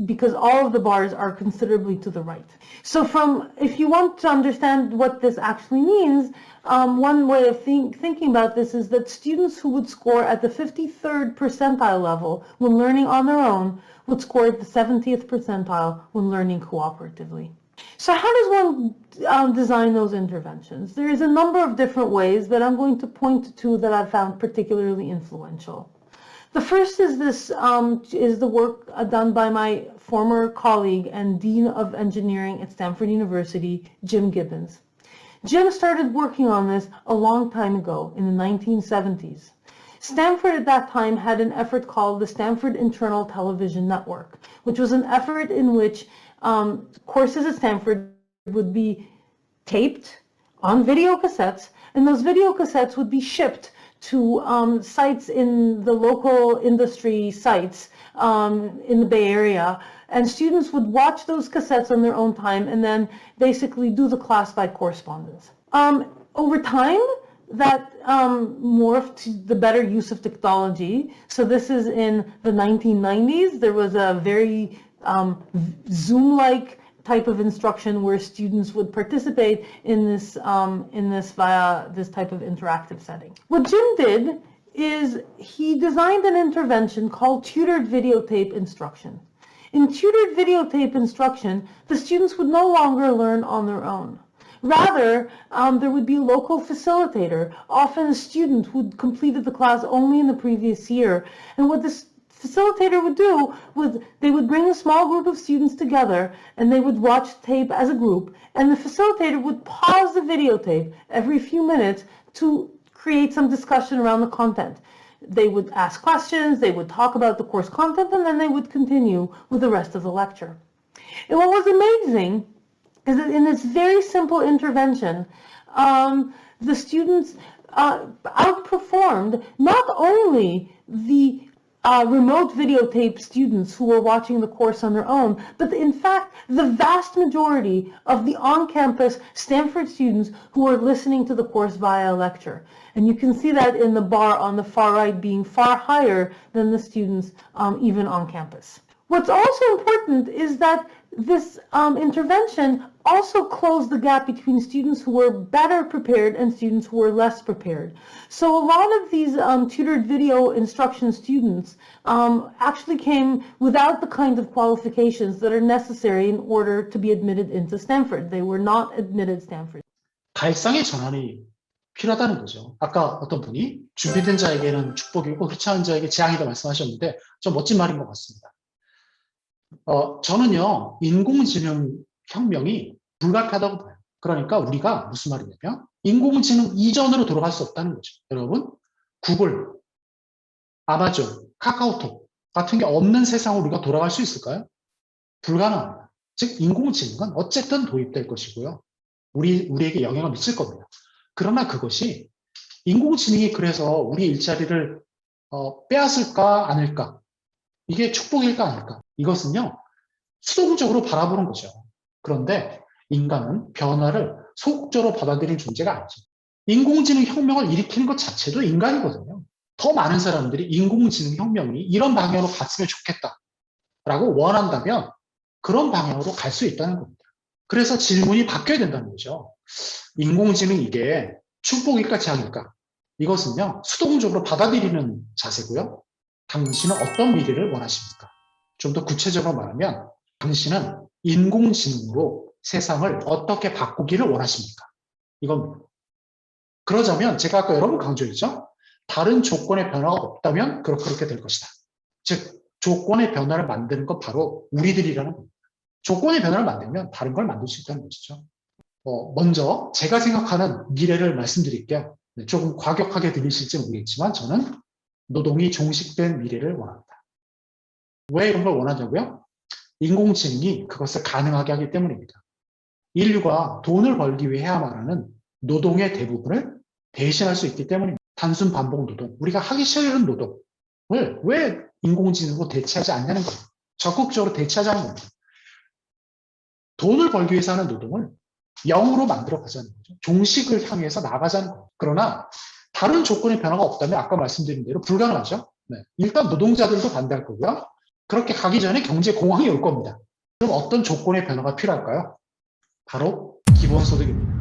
because all of the bars are considerably to the right. So if you want to understand what this actually means, one way of thinking about this is that students who would score at the 53rd percentile level when learning on their own would score at the 70th percentile when learning cooperatively. So how does one design those interventions? There is a number of different ways that I'm going to point to two that I've found particularly influential. The first is is the work done by my former colleague and Dean of Engineering at Stanford University, Jim Gibbons. Jim started working on this a long time ago in the 1970s. Stanford at that time had an effort called the Stanford Internal Television Network, which was an effort in which courses at Stanford would be taped on video cassettes, and those video cassettes would be shipped to sites in the local industry sites in the Bay Area, and students would watch those cassettes on their own time and then basically do the class by correspondence. Over time, that morphed to the better use of technology. So this is in the 1990s. There was a very Zoom-like type of instruction where students would participate in this via this type of interactive setting. What Jim did is he designed an intervention called tutored videotape instruction. In tutored videotape instruction, the students would no longer learn on their own. Rather, there would be a local facilitator, often a student who completed the class only in the previous year. And what this facilitator would do was they would bring a small group of students together and they would watch tape as a group, and the facilitator would pause the videotape every few minutes to create some discussion around the content. They would ask questions, they would talk about the course content, and then they would continue with the rest of the lecture. And what was amazing is that in this very simple intervention, the students outperformed not only the remote videotape students who were watching the course on their own, but in fact, the vast majority of the on-campus Stanford students who were listening to the course via lecture. And you can see that in the bar on the far right being far higher than the students even on campus. What's also important is that this intervention also closed the gap between students who were better prepared and students who were less prepared. So a lot of these tutored video instruction students actually came without the kind of qualifications that are necessary in order to be admitted into Stanford. They were not admitted Stanford. 발상의 전환이 필요하다는 거죠. 아까 어떤 분이 준비된 자에게는 축복이고 그렇지 않은 자에게 재앙이다 말씀하셨는데 좀 멋진 말인 것 같습니다. 저는요, 인공지능 혁명이 불가피하다고 봐요. 그러니까 우리가 무슨 말이냐면 인공지능 이전으로 돌아갈 수 없다는 거죠. 여러분, 구글, 아마존, 카카오톡 같은 게 없는 세상으로 우리가 돌아갈 수 있을까요? 불가능합니다. 즉 인공지능은 어쨌든 도입될 것이고요. 우리에게 영향을 미칠 겁니다. 그러나 그것이 인공지능이 그래서 우리 일자리를 빼앗을까 아닐까? 이게 축복일까 아닐까? 이것은요, 수동적으로 바라보는 거죠. 그런데 인간은 변화를 소극적으로 받아들일 존재가 아니죠. 인공지능 혁명을 일으키는 것 자체도 인간이거든요. 더 많은 사람들이 인공지능 혁명이 이런 방향으로 갔으면 좋겠다라고 원한다면 그런 방향으로 갈 수 있다는 겁니다. 그래서 질문이 바뀌어야 된다는 거죠. 인공지능 이게 축복일까 재앙일까? 이것은요, 수동적으로 받아들이는 자세고요. 당신은 어떤 미래를 원하십니까? 좀 더 구체적으로 말하면 당신은 인공지능으로 세상을 어떻게 바꾸기를 원하십니까? 이겁니다. 그러자면 제가 아까 여러 번 강조했죠? 다른 조건의 변화가 없다면 그렇게 될 것이다. 즉 조건의 변화를 만드는 건 바로 우리들이라는 겁니다. 조건의 변화를 만들면 다른 걸 만들 수 있다는 것이죠. 먼저 제가 생각하는 미래를 말씀드릴게요. 네, 조금 과격하게 들리실지 모르겠지만 저는 노동이 종식된 미래를 원합니다. 왜 이런 걸 원하냐고요? 인공지능이 그것을 가능하게 하기 때문입니다. 인류가 돈을 벌기 위해 해야만 하는 노동의 대부분을 대신할 수 있기 때문입니다. 단순 반복 노동, 우리가 하기 싫은 노동을 왜 인공지능으로 대체하지 않냐는 거예요. 적극적으로 대체하자는 겁니다. 돈을 벌기 위해서 하는 노동을 0으로 만들어 가자는 거죠. 종식을 향해서 나가자는 거예요. 그러나 다른 조건의 변화가 없다면 아까 말씀드린 대로 불가능하죠. 네. 일단 노동자들도 반대할 거고요. 그렇게 가기 전에 경제 공황이 올 겁니다. 그럼 어떤 조건의 변화가 필요할까요? 바로 기본소득입니다.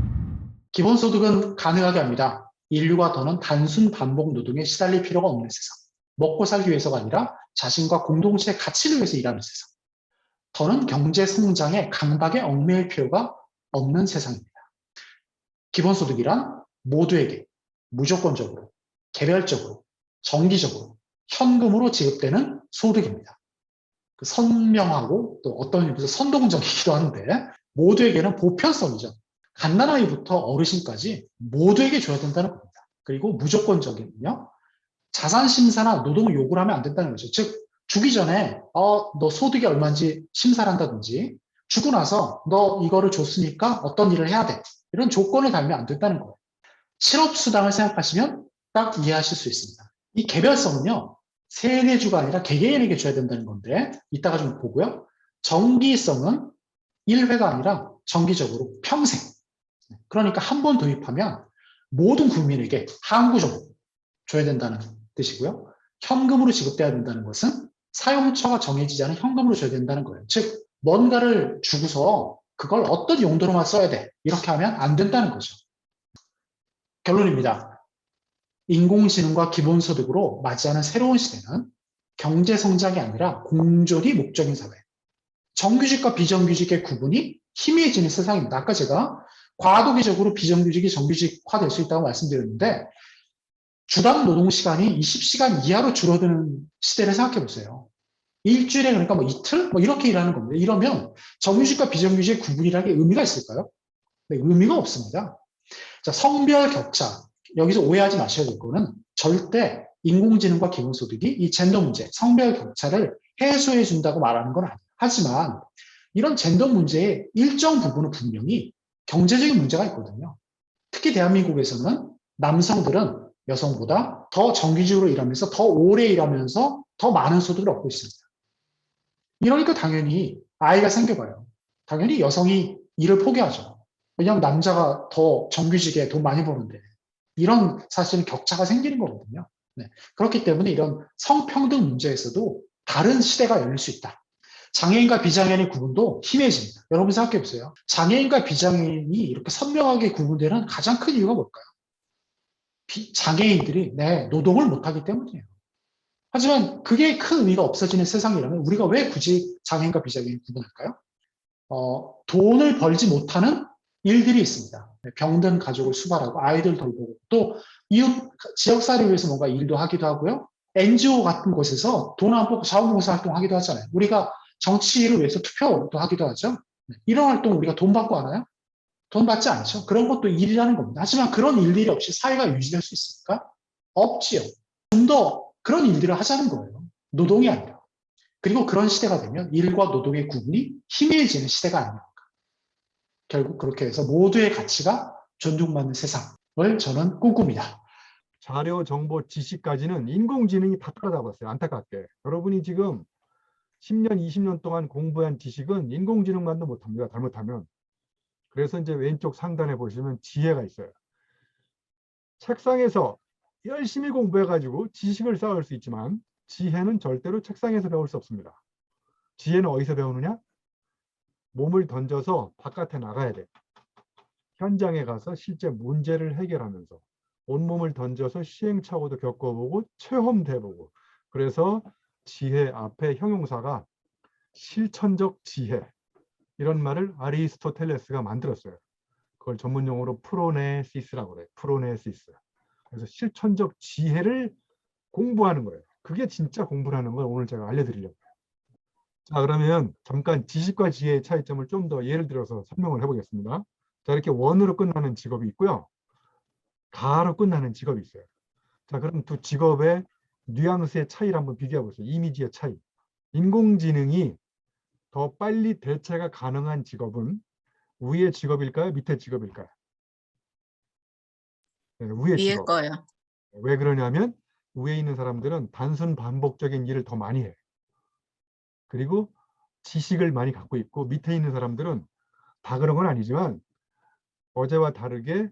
기본소득은 가능하게 합니다. 인류가 더는 단순 반복 노동에 시달릴 필요가 없는 세상. 먹고 살기 위해서가 아니라 자신과 공동체의 가치를 위해서 일하는 세상. 더는 경제 성장에 강박에 얽매일 필요가 없는 세상입니다. 기본소득이란 모두에게 무조건적으로, 개별적으로, 정기적으로, 현금으로 지급되는 소득입니다. 선명하고 또 어떤 의미에서 선동적이기도 한데 모두에게는 보편성이죠. 갓난아이부터 어르신까지 모두에게 줘야 된다는 겁니다. 그리고 무조건적이면요. 자산심사나 노동을 요구를 하면 안 된다는 거죠. 즉 주기 전에 너 소득이 얼마인지 심사를 한다든지 주고 나서 너 이거를 줬으니까 어떤 일을 해야 돼. 이런 조건을 달면 안 된다는 거예요. 실업수당을 생각하시면 딱 이해하실 수 있습니다. 이 개별성은요. 세대주가 아니라 개개인에게 줘야 된다는 건데 이따가 좀 보고요. 정기성은 1회가 아니라 정기적으로 평생. 그러니까 한 번 도입하면 모든 국민에게 항구적으로 줘야 된다는 뜻이고요. 현금으로 지급돼야 된다는 것은 사용처가 정해지지 않은 현금으로 줘야 된다는 거예요. 즉 뭔가를 주고서 그걸 어떤 용도로만 써야 돼. 이렇게 하면 안 된다는 거죠. 결론입니다. 인공지능과 기본소득으로 맞이하는 새로운 시대는 경제성장이 아니라 공존이 목적인 사회. 정규직과 비정규직의 구분이 희미해지는 세상입니다. 아까 제가 과도기적으로 비정규직이 정규직화될 수 있다고 말씀드렸는데 주당 노동시간이 20시간 이하로 줄어드는 시대를 생각해 보세요. 일주일에 그러니까 뭐 이틀? 뭐 이렇게 일하는 겁니다. 이러면 정규직과 비정규직의 구분이라는 게 의미가 있을까요? 네, 의미가 없습니다. 자, 성별 격차. 여기서 오해하지 마셔야 될 거는 절대 인공지능과 기본소득이 이 젠더 문제, 성별 격차를 해소해 준다고 말하는 건 아니에요. 하지만 이런 젠더 문제의 일정 부분은 분명히 경제적인 문제가 있거든요. 특히 대한민국에서는 남성들은 여성보다 더 정규직으로 일하면서 더 오래 일하면서 더 많은 소득을 얻고 있습니다. 이러니까 당연히 아이가 생겨봐요. 당연히 여성이 일을 포기하죠. 왜냐하면 남자가 더 정규직에 돈 많이 버는데 이런 사실은 격차가 생기는 거거든요. 네. 그렇기 때문에 이런 성평등 문제에서도 다른 시대가 열릴 수 있다. 장애인과 비장애인의 구분도 희미해집니다. 여러분 생각해 보세요. 장애인과 비장애인이 이렇게 선명하게 구분되는 가장 큰 이유가 뭘까요? 장애인들이 노동을 못하기 때문이에요. 하지만 그게 큰 의미가 없어지는 세상이라면 우리가 왜 굳이 장애인과 비장애인을 구분할까요? 돈을 벌지 못하는 일들이 있습니다. 병든 가족을 수발하고 아이들 돌보고 또 이웃 지역사회를 위해서 뭔가 일도 하기도 하고요. NGO 같은 곳에서 돈 안 뽑고 자원봉사 활동하기도 하잖아요. 우리가 정치를 위해서 투표도 하기도 하죠. 이런 활동 우리가 돈 받고 하나요? 돈 받지 않죠. 그런 것도 일이라는 겁니다. 하지만 그런 일들이 없이 사회가 유지될 수 있습니까? 없지요. 좀 더 그런 일들을 하자는 거예요. 노동이 아니라. 그리고 그런 시대가 되면 일과 노동의 구분이 희미해지는 시대가 아닙니까? 결국 그렇게 해서 모두의 가치가 존중받는 세상을 저는 꿈꿉니다. 자료, 정보, 지식까지는 인공지능이 다 따라잡았어요. 안타깝게. 여러분이 지금 10년, 20년 동안 공부한 지식은 인공지능만도 못합니다. 잘못하면. 그래서 이제 왼쪽 상단에 보시면 지혜가 있어요. 책상에서 열심히 공부해가지고 지식을 쌓을 수 있지만 지혜는 절대로 책상에서 배울 수 없습니다. 지혜는 어디서 배우느냐? 몸을 던져서 바깥에 나가야 돼. 현장에 가서 실제 문제를 해결하면서 온몸을 던져서 시행착오도 겪어보고 체험돼보고. 그래서 지혜 앞에 형용사가 실천적 지혜, 이런 말을 아리스토텔레스가 만들었어요. 그걸 전문용어로 프로네시스라고 그래요. 프로네시스. 그래서 실천적 지혜를 공부하는 거예요. 그게 진짜 공부라는 걸 오늘 제가 알려드리려고요. 자, 그러면 잠깐 지식과 지혜의 차이점을 좀 더 예를 들어서 설명을 해보겠습니다. 자, 이렇게 원으로 끝나는 직업이 있고요. 가로 끝나는 직업이 있어요. 자, 그럼 두 직업의 뉘앙스의 차이를 한번 비교해 보세요. 이미지의 차이. 인공지능이 더 빨리 대체가 가능한 직업은 위의 직업일까요? 밑의 직업일까요? 네, 위의 위에 직업. 거요. 왜 그러냐면 위에 있는 사람들은 단순 반복적인 일을 더 많이 해. 그리고 지식을 많이 갖고 있고 밑에 있는 사람들은 다 그런 건 아니지만 어제와 다르게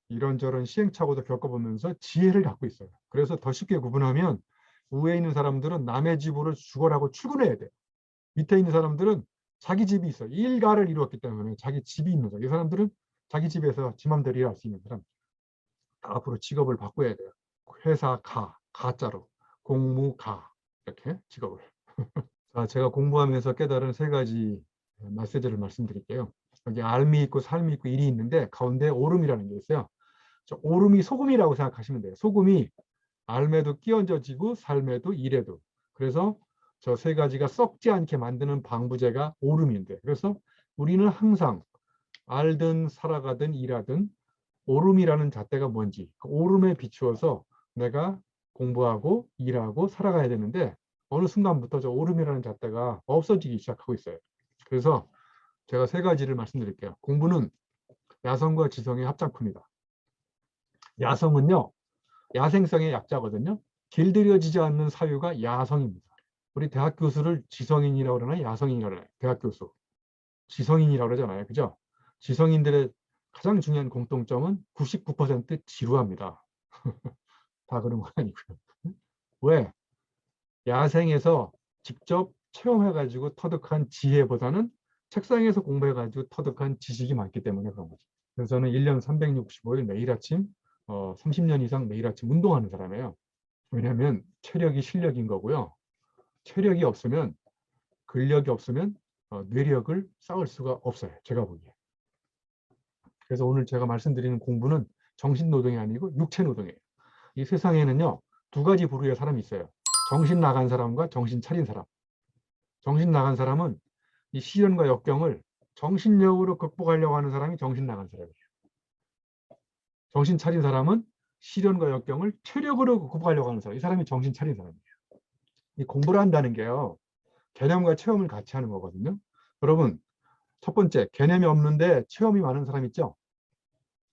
이런저런 시행착오도 겪어보면서 지혜를 갖고 있어요. 그래서 더 쉽게 구분하면 위에 있는 사람들은 남의 집으로 죽어라고 출근해야 돼. 밑에 있는 사람들은 자기 집이 있어. 일가를 이루었기 때문에 자기 집이 있는 거예요. 이 사람들은 자기 집에서 지 맘대로 일할 수 있는 사람. 앞으로 직업을 바꿔야 돼요. 회사 가자로, 공무 이렇게 직업을. 자, 제가 공부하면서 깨달은 3가지 메시지를 말씀드릴게요. 여기 알미 있고 삶이 있고 일이 있는데 가운데 오름이라는 게 있어요. 저 오름이 소금이라고 생각하시면 돼요. 소금이 알매도 끼얹어지고 삶에도 일에도. 그래서 저 3가지가 썩지 않게 만드는 방부제가 오름인데, 그래서 우리는 항상 알든 살아가든 일하든 오름이라는 잣대가 뭔지 그 오름에 비추어서 내가 공부하고 일하고 살아가야 되는데 어느 순간부터 저 오름이라는 잣대가 없어지기 시작하고 있어요. 그래서 제가 3가지를 말씀드릴게요. 공부는 야성과 지성의 합작품이다. 야성은요, 야생성의 약자거든요. 길들여지지 않는 사유가 야성입니다. 우리 대학 교수를 지성인이라고 그러나 야성인이라고 그러나요? 대학 교수. 지성인이라고 그러잖아요. 그죠? 지성인들의 가장 중요한 공통점은 99% 지루합니다. 다 그런 건 아니고요. 왜? 야생에서 직접 체험해가지고 터득한 지혜보다는 책상에서 공부해가지고 터득한 지식이 많기 때문에 그런 거죠. 그래서 저는 1년 365일 매일 아침 30년 이상 매일 아침 운동하는 사람이에요. 왜냐하면 체력이 실력인 거고요. 체력이 없으면 근력이 없으면 뇌력을 쌓을 수가 없어요. 제가 보기에. 그래서 오늘 제가 말씀드리는 공부는 정신노동이 아니고 육체노동이에요. 이 세상에는요 2가지 부류의 사람이 있어요. 정신 나간 사람과 정신 차린 사람. 정신 나간 사람은 이 시련과 역경을 정신력으로 극복하려고 하는 사람이 정신 나간 사람이에요. 정신 차린 사람은 시련과 역경을 체력으로 극복하려고 하는 사람. 이 사람이 정신 차린 사람이에요. 이 공부를 한다는 게요. 개념과 체험을 같이 하는 거거든요. 여러분, 첫 번째, 개념이 없는데 체험이 많은 사람 있죠?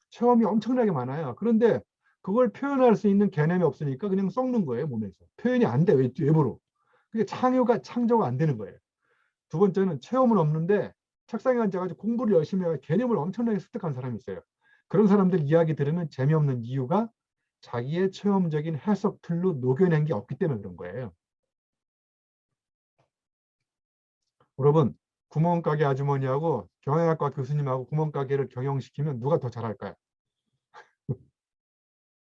체험이 엄청나게 많아요. 그런데 그걸 표현할 수 있는 개념이 없으니까 그냥 썩는 거예요, 몸에서. 표현이 안 돼, 외부로. 그게 창조가 안 되는 거예요. 2번째는 체험은 없는데 책상에 앉아가지고 공부를 열심히 해서 개념을 엄청나게 습득한 사람이 있어요. 그런 사람들 이야기 들으면 재미없는 이유가 자기의 체험적인 해석 틀로 녹여낸 게 없기 때문에 그런 거예요. 여러분, 구멍가게 아주머니하고 경영학과 교수님하고 구멍가게를 경영시키면 누가 더 잘할까요?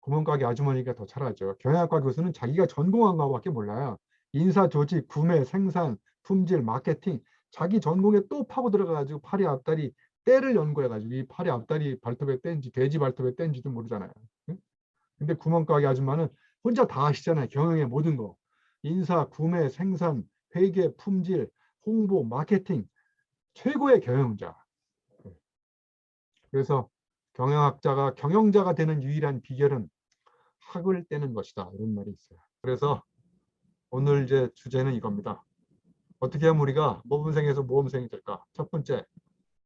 구멍가게 아주머니가 더 잘하죠. 경영학과 교수는 자기가 전공한 거밖에 몰라요. 인사, 조직, 구매, 생산, 품질, 마케팅 자기 전공에 또 파고 들어가가지고 팔이 앞다리 때를 연구해가지고 이 팔이 앞다리 발톱에 뗀지 돼지 발톱에 뗀지도 모르잖아요. 근데 구멍가게 아줌마는 혼자 다 하시잖아요. 경영의 모든 거. 인사, 구매, 생산, 회계, 품질, 홍보, 마케팅 최고의 경영자. 그래서 경영학자가 경영자가 되는 유일한 비결은 학을 떼는 것이다. 이런 말이 있어요. 그래서 오늘 이제 주제는 이겁니다. 어떻게 하면 우리가 모범생에서 모범생이 될까? 첫 번째,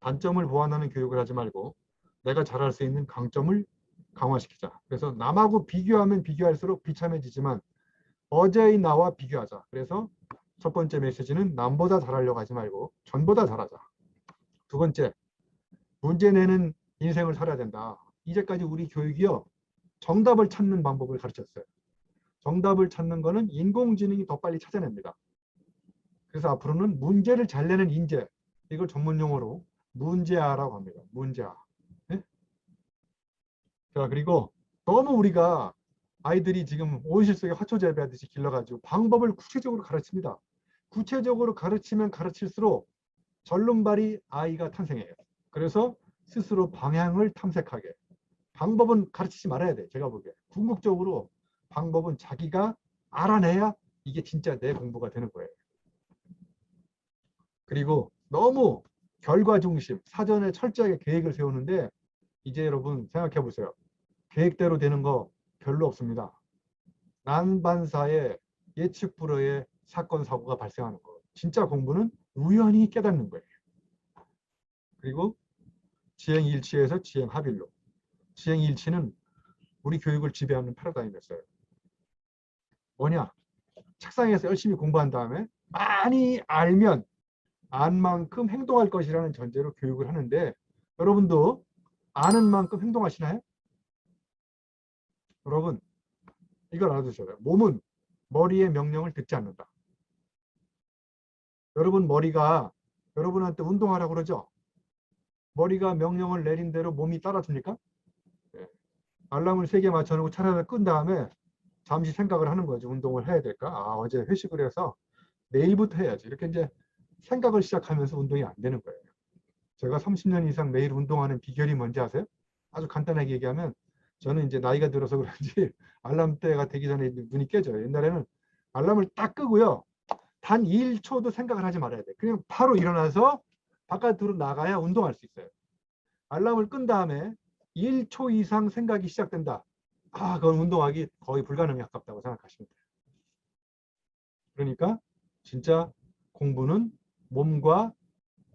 단점을 보완하는 교육을 하지 말고 내가 잘할 수 있는 강점을 강화시키자. 그래서 남하고 비교하면 비교할수록 비참해지지만 어제의 나와 비교하자. 그래서 첫 번째 메시지는 남보다 잘하려고 하지 말고 전보다 잘하자. 2번째, 문제 내는 인생을 살아야 된다. 이제까지 우리 교육이요. 정답을 찾는 방법을 가르쳤어요. 정답을 찾는 거는 인공지능이 더 빨리 찾아냅니다. 그래서 앞으로는 문제를 잘 내는 인재, 이걸 전문 용어로 문제아라고 합니다. 문제아. 네? 자, 그리고 너무 우리가 아이들이 지금 온실 속에 화초 재배하듯이 길러가지고 방법을 구체적으로 가르칩니다. 구체적으로 가르치면 가르칠수록 절름발이 아이가 탄생해요. 그래서 스스로 방향을 탐색하게. 방법은 가르치지 말아야 돼. 제가 보기에. 궁극적으로 방법은 자기가 알아내야 이게 진짜 내 공부가 되는 거예요. 그리고 너무 결과 중심, 사전에 철저하게 계획을 세우는데 이제 여러분 생각해 보세요. 계획대로 되는 거 별로 없습니다. 난반사의 예측 불허의 사건 사고가 발생하는 거. 진짜 공부는 우연히 깨닫는 거예요. 그리고 지행일치에서 지행합일로. 지행일치는 우리 교육을 지배하는 패러다임이었어요. 뭐냐? 책상에서 열심히 공부한 다음에 많이 알면 안 만큼 행동할 것이라는 전제로 교육을 하는데 여러분도 아는 만큼 행동하시나요? 여러분 이걸 알아두셔야 돼요. 몸은 머리의 명령을 듣지 않는다. 여러분 머리가 여러분한테 운동하라고 그러죠? 머리가 명령을 내린 대로 몸이 따라줍니까? 네. 알람을 3개 맞춰놓고 차량을 끈 다음에 잠시 생각을 하는 거죠. 운동을 해야 될까? 아, 어제 회식을 해서 내일부터 해야지. 이렇게 이제 생각을 시작하면서 운동이 안 되는 거예요. 제가 30년 이상 매일 운동하는 비결이 뭔지 아세요? 아주 간단하게 얘기하면 저는 이제 나이가 들어서 그런지 알람때가 되기 전에 눈이 깨져요. 옛날에는 알람을 딱 끄고요. 단 1초도 생각을 하지 말아야 돼. 그냥 바로 일어나서 바깥으로 나가야 운동할 수 있어요. 알람을 끈 다음에 1초 이상 생각이 시작된다. 아, 그건 운동하기 거의 불가능에 가깝다고 생각하시면 돼요. 그러니까 진짜 공부는 몸과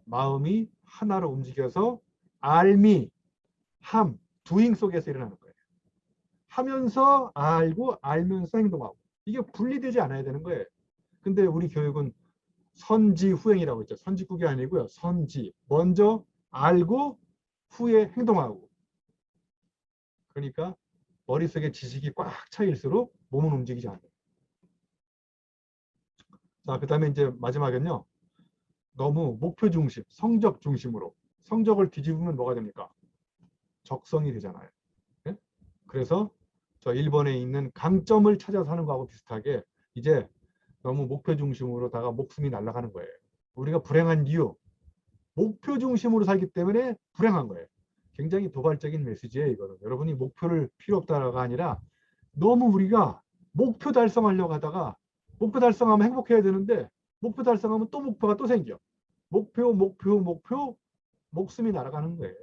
마음이 하나로 움직여서 알미, 함, 두잉 속에서 일어나는 거예요. 하면서 알고 알면서 행동하고 이게 분리되지 않아야 되는 거예요. 근데 우리 교육은 선지후행이라고 했죠. 선지국이 아니고요. 선지. 먼저 알고 후에 행동하고. 그러니까 머릿속에 지식이 꽉 차일수록 몸은 움직이지 않아요. 자, 그 다음에 이제 마지막엔요. 너무 목표 중심, 성적 중심으로. 성적을 뒤집으면 뭐가 됩니까? 적성이 되잖아요. 네? 그래서 저 1번에 있는 강점을 찾아서 하는 거하고 비슷하게 이제 너무 목표 중심으로다가 목숨이 날아가는 거예요. 우리가 불행한 이유, 목표 중심으로 살기 때문에 불행한 거예요. 굉장히 도발적인 메시지예요, 이거는. 여러분이 목표를 필요 없다가 아니라 너무 우리가 목표 달성하려고 하다가 목표 달성하면 행복해야 되는데 목표 달성하면 또 목표가 또 생겨. 목표, 목숨이 날아가는 거예요.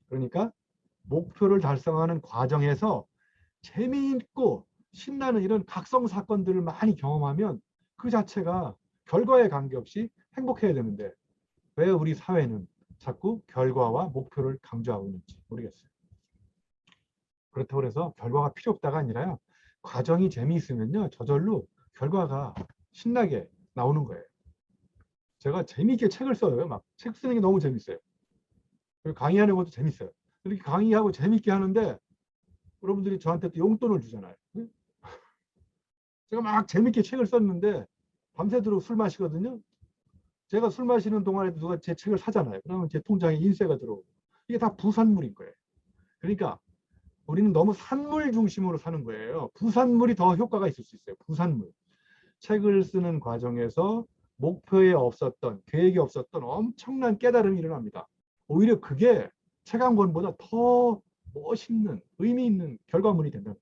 그러니까 목표를 달성하는 과정에서 재미있고 신나는 이런 각성 사건들을 많이 경험하면 그 자체가 결과에 관계없이 행복해야 되는데 왜 우리 사회는 자꾸 결과와 목표를 강조하고 있는지 모르겠어요. 그렇다고 해서 결과가 필요 없다가 아니라요. 과정이 재미있으면요. 저절로 결과가 신나게 나오는 거예요. 제가 재미있게 책을 써요. 막 책 쓰는 게 너무 재밌어요. 그리고 강의하는 것도 재밌어요. 이렇게 강의하고 재밌게 하는데 여러분들이 저한테 또 용돈을 주잖아요. 제가 막 재밌게 책을 썼는데 밤새도록 술 마시거든요. 제가 술 마시는 동안에도 누가 제 책을 사잖아요. 그러면 제 통장에 인세가 들어오고. 이게 다 부산물인 거예요. 그러니까 우리는 너무 산물 중심으로 사는 거예요. 부산물이 더 효과가 있을 수 있어요. 부산물. 책을 쓰는 과정에서 목표에 없었던, 계획이 없었던 엄청난 깨달음이 일어납니다. 오히려 그게 책 한 권보다 더 멋있는, 의미 있는 결과물이 된다.